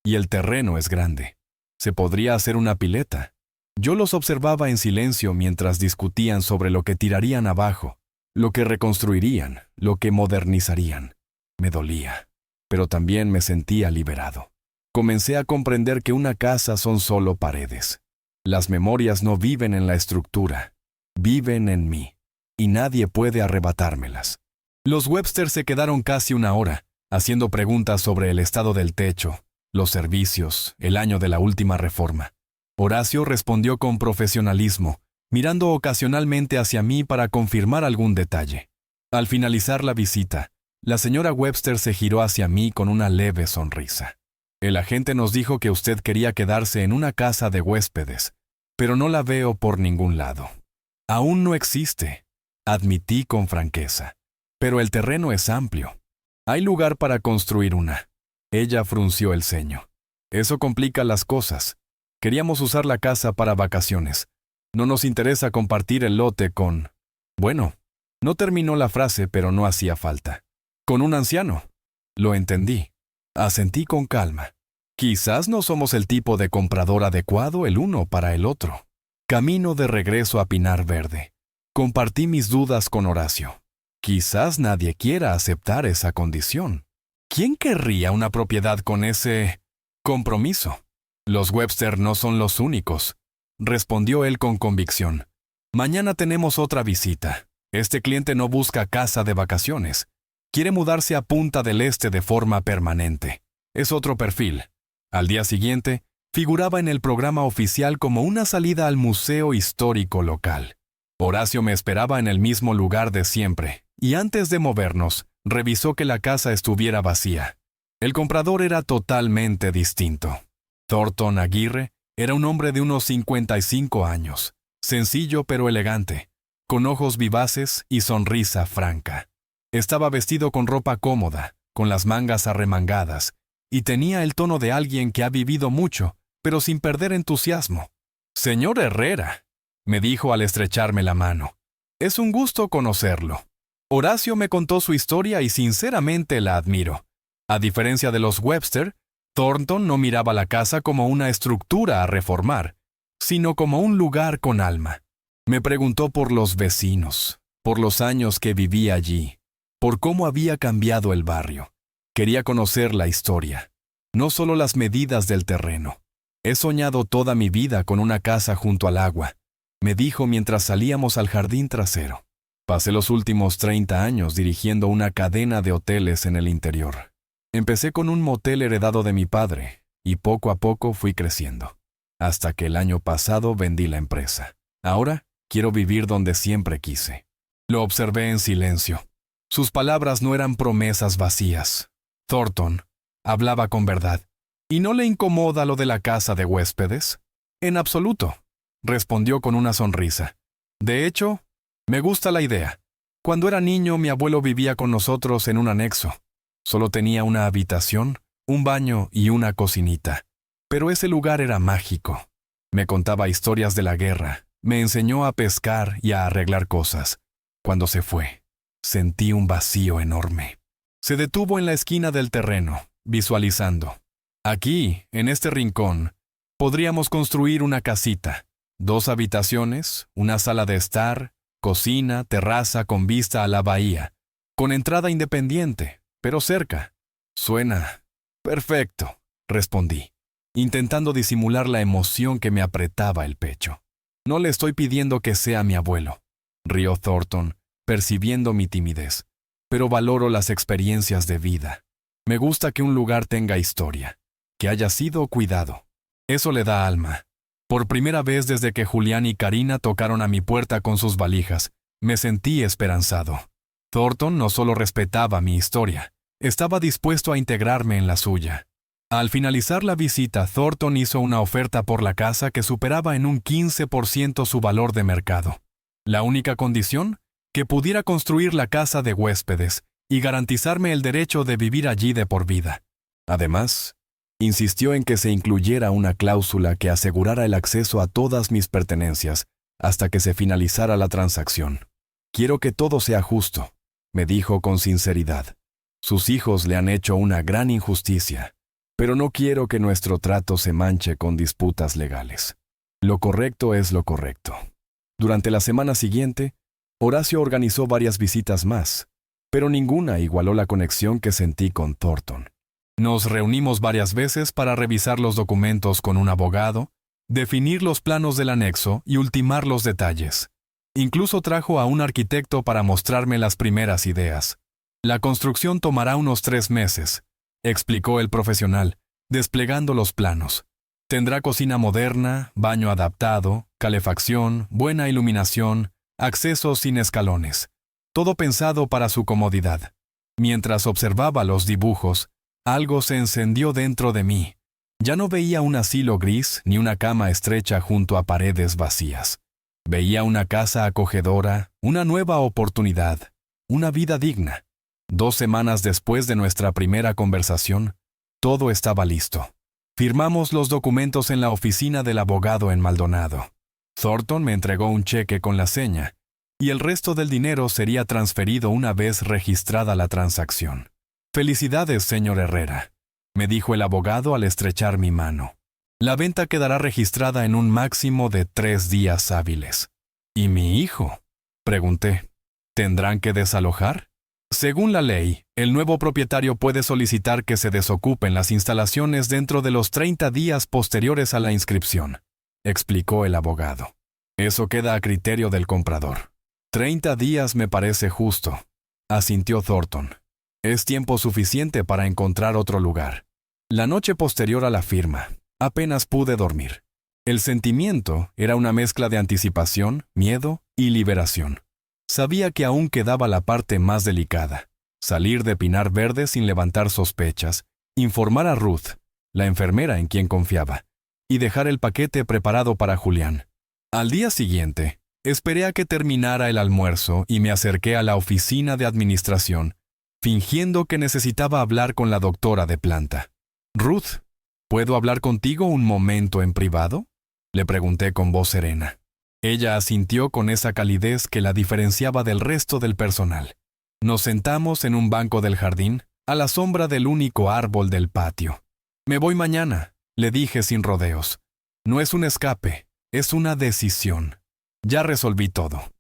Y el terreno es grande. Se podría hacer una pileta. Yo los observaba en silencio mientras discutían sobre lo que tirarían abajo, lo que reconstruirían, lo que modernizarían. Me dolía, pero también me sentía liberado. Comencé a comprender que una casa son solo paredes. Las memorias no viven en la estructura, viven en mí, y nadie puede arrebatármelas. Los Webster se quedaron casi una hora, haciendo preguntas sobre el estado del techo, los servicios, el año de la última reforma. Horacio respondió con profesionalismo, mirando ocasionalmente hacia mí para confirmar algún detalle. Al finalizar la visita, la señora Webster se giró hacia mí con una leve sonrisa. El agente nos dijo que usted quería quedarse en una casa de huéspedes, pero no la veo por ningún lado. Aún no existe, admití con franqueza. Pero el terreno es amplio. Hay lugar para construir una. Ella frunció el ceño. Eso complica las cosas. Queríamos usar la casa para vacaciones. No nos interesa compartir el lote con... Bueno, no terminó la frase, pero no hacía falta. Con un anciano. Lo entendí. Asentí con calma. Quizás no somos el tipo de comprador adecuado el uno para el otro. Camino de regreso a Pinar Verde. Compartí mis dudas con Horacio. Quizás nadie quiera aceptar esa condición. ¿Quién querría una propiedad con ese compromiso? Los Webster no son los únicos, respondió él con convicción. Mañana tenemos otra visita. Este cliente no busca casa de vacaciones. Quiere mudarse a Punta del Este de forma permanente. Es otro perfil. Al día siguiente, figuraba en el programa oficial como una salida al museo histórico local. Horacio me esperaba en el mismo lugar de siempre, y antes de movernos, revisó que la casa estuviera vacía. El comprador era totalmente distinto. Thornton Aguirre era un hombre de unos 55 años, sencillo pero elegante, con ojos vivaces y sonrisa franca. Estaba vestido con ropa cómoda, con las mangas arremangadas, y tenía el tono de alguien que ha vivido mucho, pero sin perder entusiasmo. «Señor Herrera», me dijo al estrecharme la mano. «Es un gusto conocerlo». Horacio me contó su historia y sinceramente la admiro. A diferencia de los Webster, Thornton no miraba la casa como una estructura a reformar, sino como un lugar con alma. Me preguntó por los vecinos, por los años que vivía allí, por cómo había cambiado el barrio. Quería conocer la historia, no solo las medidas del terreno. «He soñado toda mi vida con una casa junto al agua», me dijo mientras salíamos al jardín trasero. Pasé los últimos 30 años dirigiendo una cadena de hoteles en el interior. Empecé con un motel heredado de mi padre, y poco a poco fui creciendo. Hasta que el año pasado vendí la empresa. Ahora quiero vivir donde siempre quise. Lo observé en silencio. Sus palabras no eran promesas vacías. Thornton hablaba con verdad. ¿Y no le incomoda lo de la casa de huéspedes? En absoluto, respondió con una sonrisa. De hecho, me gusta la idea. Cuando era niño, mi abuelo vivía con nosotros en un anexo. Solo tenía una habitación, un baño y una cocinita. Pero ese lugar era mágico. Me contaba historias de la guerra, me enseñó a pescar y a arreglar cosas. Cuando se fue, sentí un vacío enorme. Se detuvo en la esquina del terreno, visualizando. Aquí, en este rincón, podríamos construir una casita. 2 habitaciones, una sala de estar, cocina, terraza con vista a la bahía, con entrada independiente, pero cerca. Suena perfecto, respondí, intentando disimular la emoción que me apretaba el pecho. No le estoy pidiendo que sea mi abuelo, rió Thornton, percibiendo mi timidez, pero valoro las experiencias de vida. Me gusta que un lugar tenga historia, que haya sido cuidado. Eso le da alma. Por primera vez desde que Julián y Karina tocaron a mi puerta con sus valijas, me sentí esperanzado. Thornton no solo respetaba mi historia, estaba dispuesto a integrarme en la suya. Al finalizar la visita, Thornton hizo una oferta por la casa que superaba en un 15% su valor de mercado. La única condición, que pudiera construir la casa de huéspedes y garantizarme el derecho de vivir allí de por vida. Además, insistió en que se incluyera una cláusula que asegurara el acceso a todas mis pertenencias hasta que se finalizara la transacción. Quiero que todo sea justo, me dijo con sinceridad. Sus hijos le han hecho una gran injusticia, pero no quiero que nuestro trato se manche con disputas legales. Lo correcto es lo correcto. Durante la semana siguiente, Horacio organizó varias visitas más, pero ninguna igualó la conexión que sentí con Thornton. Nos reunimos varias veces para revisar los documentos con un abogado, definir los planos del anexo y ultimar los detalles. Incluso trajo a un arquitecto para mostrarme las primeras ideas. La construcción tomará unos 3 meses, explicó el profesional, desplegando los planos. Tendrá cocina moderna, baño adaptado, calefacción, buena iluminación, accesos sin escalones. Todo pensado para su comodidad. Mientras observaba los dibujos, algo se encendió dentro de mí. Ya no veía un asilo gris ni una cama estrecha junto a paredes vacías. Veía una casa acogedora, una nueva oportunidad, una vida digna. 2 semanas después de nuestra primera conversación, todo estaba listo. Firmamos los documentos en la oficina del abogado en Maldonado. Thornton me entregó un cheque con la seña, y el resto del dinero sería transferido una vez registrada la transacción. «Felicidades, señor Herrera», me dijo el abogado al estrechar mi mano. «La venta quedará registrada en un máximo de 3 días hábiles». «¿Y mi hijo?», pregunté. «¿Tendrán que desalojar?». Según la ley, el nuevo propietario puede solicitar que se desocupen las instalaciones dentro de los 30 días posteriores a la inscripción, explicó el abogado. Eso queda a criterio del comprador. 30 días me parece justo, asintió Thornton. Es tiempo suficiente para encontrar otro lugar. La noche posterior a la firma, apenas pude dormir. El sentimiento era una mezcla de anticipación, miedo y liberación. Sabía que aún quedaba la parte más delicada, salir de Pinar Verde sin levantar sospechas, informar a Ruth, la enfermera en quien confiaba, y dejar el paquete preparado para Julián. Al día siguiente, esperé a que terminara el almuerzo y me acerqué a la oficina de administración, fingiendo que necesitaba hablar con la doctora de planta. «Ruth, ¿puedo hablar contigo un momento en privado?», le pregunté con voz serena. Ella asintió con esa calidez que la diferenciaba del resto del personal. Nos sentamos en un banco del jardín, a la sombra del único árbol del patio. «Me voy mañana», le dije sin rodeos. «No es un escape, es una decisión. Ya resolví todo.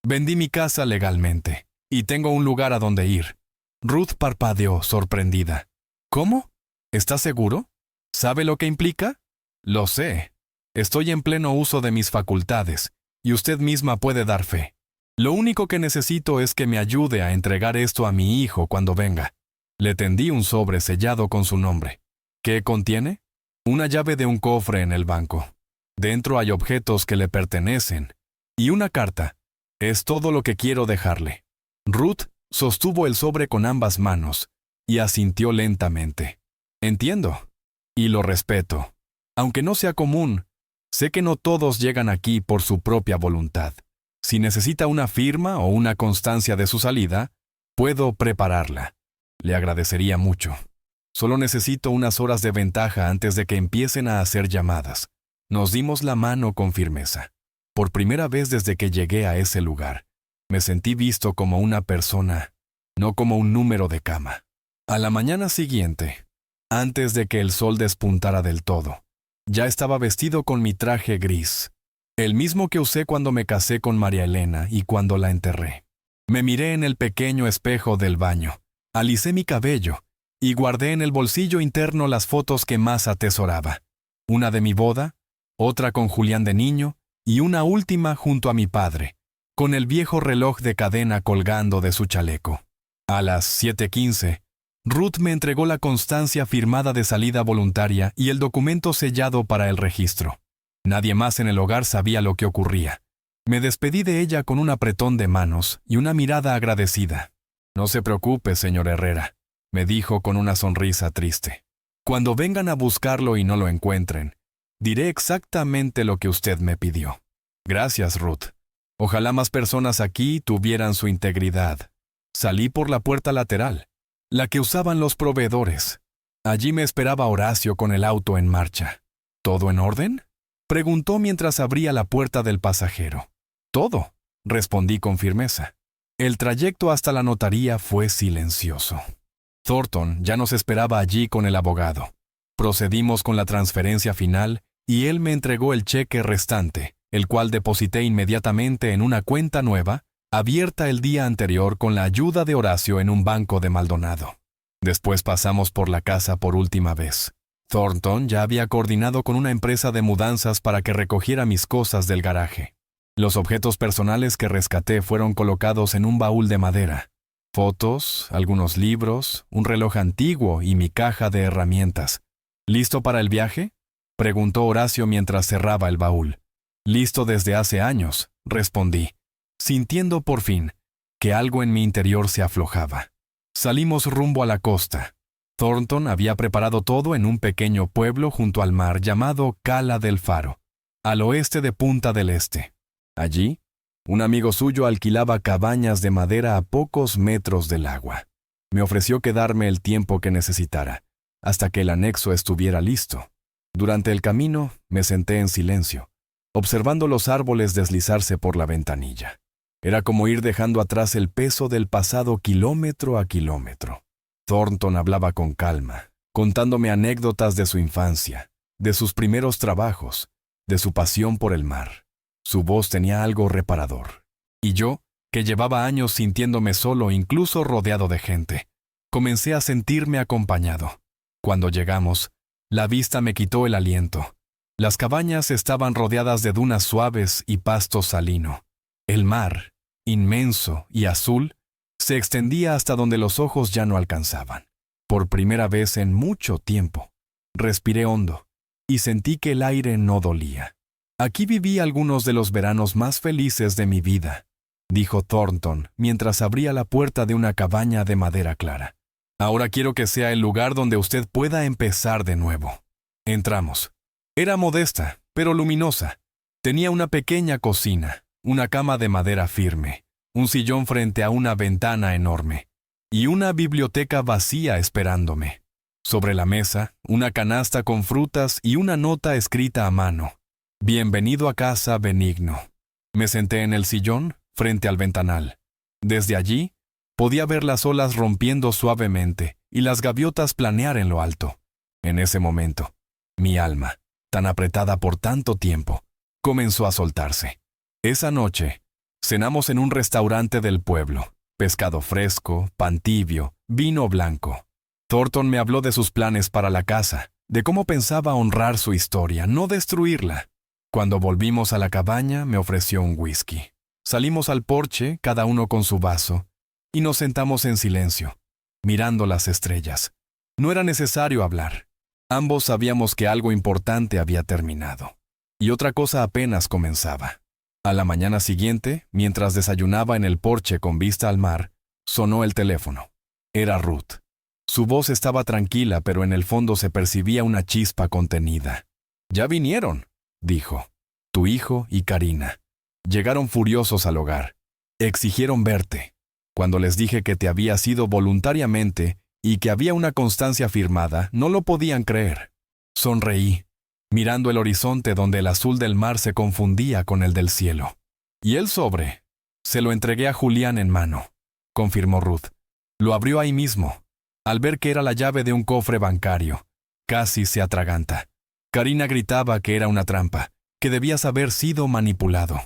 Vendí mi casa legalmente, y tengo un lugar a donde ir». Ruth parpadeó, sorprendida. «¿Cómo? ¿Estás seguro? ¿Sabe lo que implica?». «Lo sé. Estoy en pleno uso de mis facultades, y usted misma puede dar fe. Lo único que necesito es que me ayude a entregar esto a mi hijo cuando venga». Le tendí un sobre sellado con su nombre. «¿Qué contiene?». «Una llave de un cofre en el banco. Dentro hay objetos que le pertenecen. Y una carta. Es todo lo que quiero dejarle». Ruth sostuvo el sobre con ambas manos y asintió lentamente. «Entiendo. Y lo respeto. Aunque no sea común, sé que no todos llegan aquí por su propia voluntad. Si necesita una firma o una constancia de su salida, puedo prepararla. Le agradecería mucho. Solo necesito unas horas de ventaja antes de que empiecen a hacer llamadas». Nos dimos la mano con firmeza. Por primera vez desde que llegué a ese lugar, me sentí visto como una persona, no como un número de cama. A la mañana siguiente, antes de que el sol despuntara del todo, ya estaba vestido con mi traje gris, el mismo que usé cuando me casé con María Elena y cuando la enterré. Me miré en el pequeño espejo del baño, alicé mi cabello y guardé en el bolsillo interno las fotos que más atesoraba. Una de mi boda, otra con Julián de niño y una última junto a mi padre, con el viejo reloj de cadena colgando de su chaleco. A las 7:15, Ruth me entregó la constancia firmada de salida voluntaria y el documento sellado para el registro. Nadie más en el hogar sabía lo que ocurría. Me despedí de ella con un apretón de manos y una mirada agradecida. «No se preocupe, señor Herrera», me dijo con una sonrisa triste. «Cuando vengan a buscarlo y no lo encuentren, diré exactamente lo que usted me pidió». «Gracias, Ruth. Ojalá más personas aquí tuvieran su integridad». Salí por la puerta lateral, la que usaban los proveedores. Allí me esperaba Horacio con el auto en marcha. «¿Todo en orden?», preguntó mientras abría la puerta del pasajero. «Todo», respondí con firmeza. El trayecto hasta la notaría fue silencioso. Thornton ya nos esperaba allí con el abogado. Procedimos con la transferencia final y él me entregó el cheque restante, el cual deposité inmediatamente en una cuenta nueva, abierta el día anterior con la ayuda de Horacio en un banco de Maldonado. Después pasamos por la casa por última vez. Thornton ya había coordinado con una empresa de mudanzas para que recogiera mis cosas del garaje. Los objetos personales que rescaté fueron colocados en un baúl de madera. Fotos, algunos libros, un reloj antiguo y mi caja de herramientas. ¿Listo para el viaje?, preguntó Horacio mientras cerraba el baúl. Listo desde hace años, respondí, sintiendo por fin que algo en mi interior se aflojaba. Salimos rumbo a la costa. Thornton había preparado todo en un pequeño pueblo junto al mar llamado Cala del Faro, al oeste de Punta del Este. Allí, un amigo suyo alquilaba cabañas de madera a pocos metros del agua. Me ofreció quedarme el tiempo que necesitara, hasta que el anexo estuviera listo. Durante el camino, me senté en silencio, observando los árboles deslizarse por la ventanilla. Era como ir dejando atrás el peso del pasado kilómetro a kilómetro. Thornton hablaba con calma, contándome anécdotas de su infancia, de sus primeros trabajos, de su pasión por el mar. Su voz tenía algo reparador. Y yo, que llevaba años sintiéndome solo, incluso rodeado de gente, comencé a sentirme acompañado. Cuando llegamos, la vista me quitó el aliento. Las cabañas estaban rodeadas de dunas suaves y pasto salino. El mar, inmenso y azul, se extendía hasta donde los ojos ya no alcanzaban. Por primera vez en mucho tiempo, respiré hondo y sentí que el aire no dolía. Aquí viví algunos de los veranos más felices de mi vida, dijo Thornton mientras abría la puerta de una cabaña de madera clara. Ahora quiero que sea el lugar donde usted pueda empezar de nuevo. Entramos. Era modesta, pero luminosa. Tenía una pequeña cocina, una cama de madera firme, un sillón frente a una ventana enorme, y una biblioteca vacía esperándome. Sobre la mesa, una canasta con frutas y una nota escrita a mano. Bienvenido a casa, Benigno. Me senté en el sillón, frente al ventanal. Desde allí, podía ver las olas rompiendo suavemente y las gaviotas planear en lo alto. En ese momento, mi alma, tan apretada por tanto tiempo, comenzó a soltarse. Esa noche, cenamos en un restaurante del pueblo. Pescado fresco, pan tibio, vino blanco. Thornton me habló de sus planes para la casa, de cómo pensaba honrar su historia, no destruirla. Cuando volvimos a la cabaña, me ofreció un whisky. Salimos al porche, cada uno con su vaso, y nos sentamos en silencio, mirando las estrellas. No era necesario hablar. Ambos sabíamos que algo importante había terminado, y otra cosa apenas comenzaba. A la mañana siguiente, mientras desayunaba en el porche con vista al mar, sonó el teléfono. Era Ruth. Su voz estaba tranquila, pero en el fondo se percibía una chispa contenida. «Ya vinieron», dijo. «Tu hijo y Karina. Llegaron furiosos al hogar. Exigieron verte. Cuando les dije que te habías ido voluntariamente y que había una constancia firmada, no lo podían creer». Sonreí, mirando el horizonte donde el azul del mar se confundía con el del cielo. «Y el sobre. Se lo entregué a Julián en mano», confirmó Ruth. «Lo abrió ahí mismo. Al ver que era la llave de un cofre bancario, casi se atraganta. Karina gritaba que era una trampa, que debías haber sido manipulado».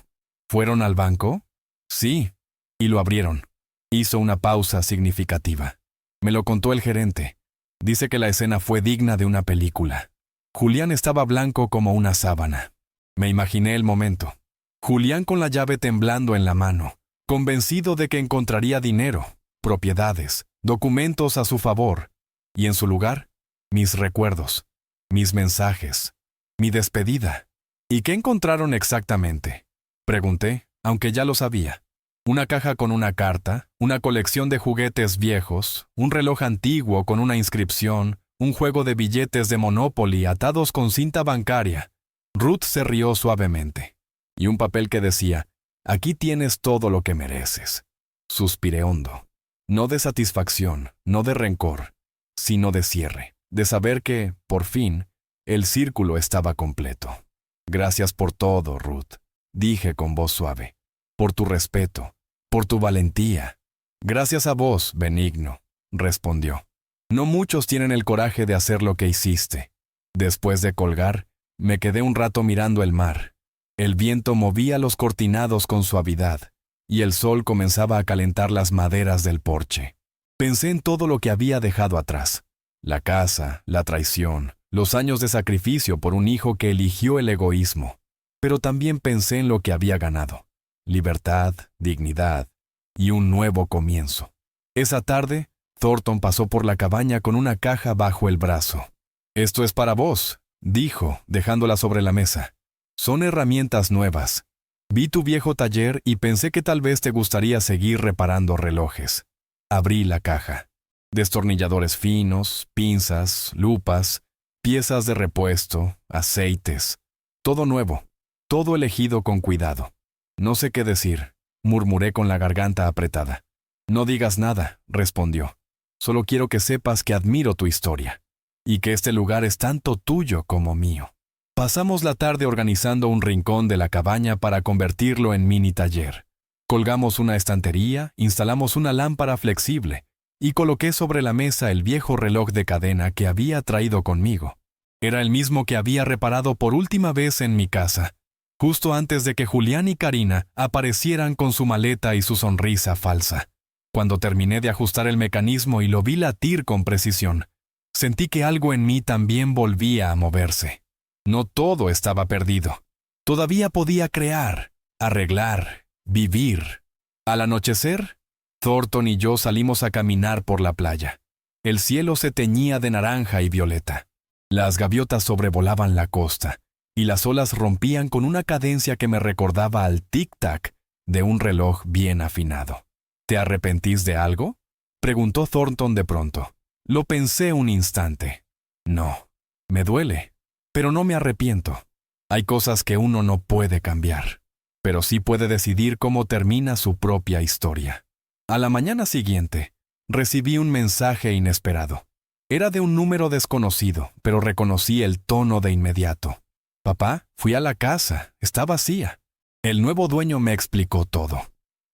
«¿Fueron al banco?» «Sí, y lo abrieron». Hizo una pausa significativa. Me lo contó el gerente. Dice que la escena fue digna de una película. Julián estaba blanco como una sábana. Me imaginé el momento. Julián con la llave temblando en la mano, convencido de que encontraría dinero, propiedades, documentos a su favor, y en su lugar, mis recuerdos, mis mensajes, mi despedida. «¿Y qué encontraron exactamente?», pregunté, aunque ya lo sabía. Una caja con una carta, una colección de juguetes viejos, un reloj antiguo con una inscripción, un juego de billetes de Monopoly atados con cinta bancaria. Ruth se rió suavemente. Y un papel que decía, «Aquí tienes todo lo que mereces». Suspiré hondo. No de satisfacción, no de rencor, sino de cierre, de saber que, por fin, el círculo estaba completo. «Gracias por todo, Ruth», dije con voz suave. «Por tu respeto, por tu valentía. Gracias a vos, Benigno, respondió. No muchos tienen el coraje de hacer lo que hiciste. Después de colgar, me quedé un rato mirando el mar. El viento movía los cortinados con suavidad, y el sol comenzaba a calentar las maderas del porche. Pensé en todo lo que había dejado atrás. La casa, la traición, los años de sacrificio por un hijo que eligió el egoísmo. Pero también pensé en lo que había ganado. Libertad, dignidad y un nuevo comienzo. Esa tarde, Thornton pasó por la cabaña con una caja bajo el brazo. «Esto es para vos», dijo, dejándola sobre la mesa. «Son herramientas nuevas. Vi tu viejo taller y pensé que tal vez te gustaría seguir reparando relojes». Abrí la caja. Destornilladores finos, pinzas, lupas, piezas de repuesto, aceites. Todo nuevo, todo elegido con cuidado. «No sé qué decir», murmuré con la garganta apretada. «No digas nada», respondió. «Solo quiero que sepas que admiro tu historia, y que este lugar es tanto tuyo como mío». Pasamos la tarde organizando un rincón de la cabaña para convertirlo en mini taller. Colgamos una estantería, instalamos una lámpara flexible, y coloqué sobre la mesa el viejo reloj de cadena que había traído conmigo. Era el mismo que había reparado por última vez en mi casa, justo antes de que Julián y Karina aparecieran con su maleta y su sonrisa falsa. Cuando terminé de ajustar el mecanismo y lo vi latir con precisión, sentí que algo en mí también volvía a moverse. No todo estaba perdido. Todavía podía crear, arreglar, vivir. Al anochecer, Thornton y yo salimos a caminar por la playa. El cielo se teñía de naranja y violeta. Las gaviotas sobrevolaban la costa, y las olas rompían con una cadencia que me recordaba al tic-tac de un reloj bien afinado. «¿Te arrepentís de algo?», preguntó Thornton de pronto. Lo pensé un instante. No, me duele, pero no me arrepiento. Hay cosas que uno no puede cambiar, pero sí puede decidir cómo termina su propia historia. A la mañana siguiente, recibí un mensaje inesperado. Era de un número desconocido, pero reconocí el tono de inmediato. «Papá, fui a la casa, está vacía». El nuevo dueño me explicó todo.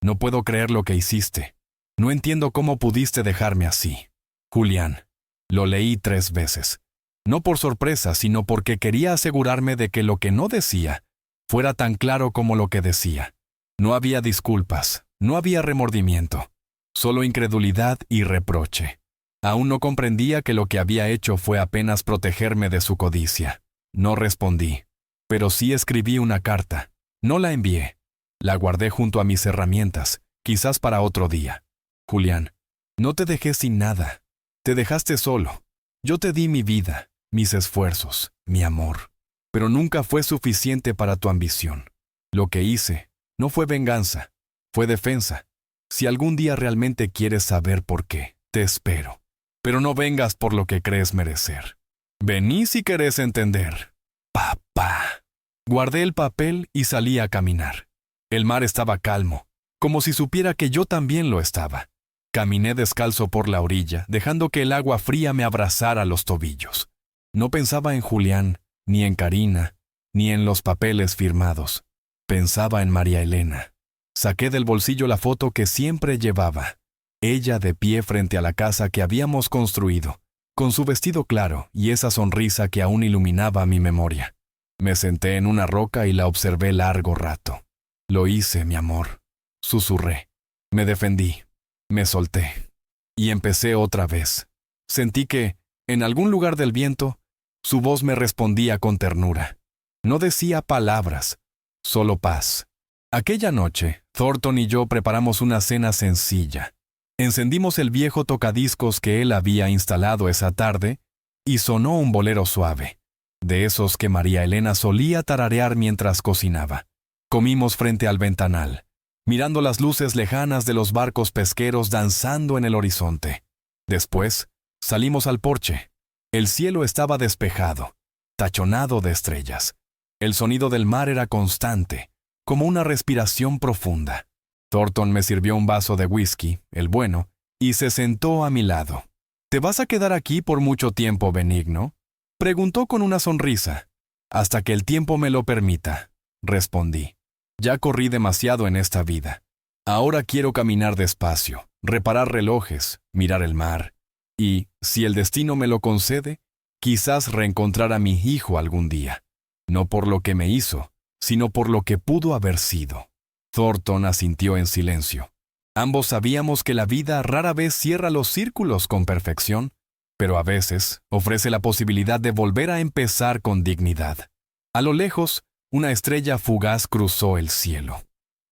«No puedo creer lo que hiciste. No entiendo cómo pudiste dejarme así. Julián». Lo leí 3 veces. No por sorpresa, sino porque quería asegurarme de que lo que no decía fuera tan claro como lo que decía. No había disculpas, no había remordimiento, solo incredulidad y reproche. Aún no comprendía que lo que había hecho fue apenas protegerme de su codicia. No respondí, pero sí escribí una carta. No la envié. La guardé junto a mis herramientas, quizás para otro día. «Julián, no te dejé sin nada. Te dejaste solo. Yo te di mi vida, mis esfuerzos, mi amor. Pero nunca fue suficiente para tu ambición. Lo que hice no fue venganza, fue defensa. Si algún día realmente quieres saber por qué, te espero. Pero no vengas por lo que crees merecer. Vení si querés entender». «Papá». Guardé el papel y salí a caminar. El mar estaba calmo, como si supiera que yo también lo estaba. Caminé descalzo por la orilla, dejando que el agua fría me abrazara los tobillos. No pensaba en Julián, ni en Karina, ni en los papeles firmados. Pensaba en María Elena. Saqué del bolsillo la foto que siempre llevaba. Ella de pie frente a la casa que habíamos construido, con su vestido claro y esa sonrisa que aún iluminaba mi memoria. Me senté en una roca y la observé largo rato. «Lo hice, mi amor», susurré. Me defendí. Me solté. Y empecé otra vez. Sentí que, en algún lugar del viento, su voz me respondía con ternura. No decía palabras, solo paz. Aquella noche, Thornton y yo preparamos una cena sencilla. Encendimos el viejo tocadiscos que él había instalado esa tarde y sonó un bolero suave, de esos que María Elena solía tararear mientras cocinaba. Comimos frente al ventanal, mirando las luces lejanas de los barcos pesqueros danzando en el horizonte. Después, salimos al porche. El cielo estaba despejado, tachonado de estrellas. El sonido del mar era constante, como una respiración profunda. Thornton me sirvió un vaso de whisky, el bueno, y se sentó a mi lado. «¿Te vas a quedar aquí por mucho tiempo, Benigno?», preguntó con una sonrisa. «Hasta que el tiempo me lo permita», respondí. «Ya corrí demasiado en esta vida. Ahora quiero caminar despacio, reparar relojes, mirar el mar, y, si el destino me lo concede, quizás reencontrar a mi hijo algún día, no por lo que me hizo, sino por lo que pudo haber sido. Thornton asintió en silencio. Ambos sabíamos que la vida rara vez cierra los círculos con perfección, pero a veces ofrece la posibilidad de volver a empezar con dignidad. A lo lejos, una estrella fugaz cruzó el cielo.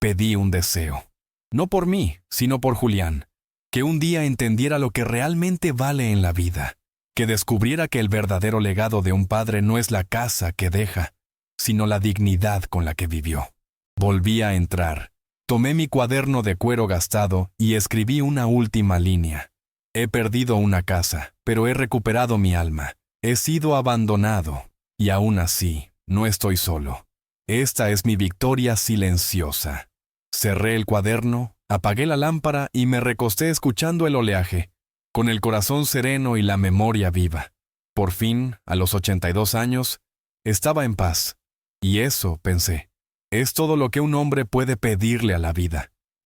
Pedí un deseo, no por mí, sino por Julián, que un día entendiera lo que realmente vale en la vida, que descubriera que el verdadero legado de un padre no es la casa que deja, sino la dignidad con la que vivió. Volví a entrar. Tomé mi cuaderno de cuero gastado y escribí una última línea. He perdido una casa, pero he recuperado mi alma. He sido abandonado, y aún así, no estoy solo. Esta es mi victoria silenciosa. Cerré el cuaderno, apagué la lámpara y me recosté escuchando el oleaje, con el corazón sereno y la memoria viva. Por fin, a los 82 años, estaba en paz. Y eso, pensé, es todo lo que un hombre puede pedirle a la vida.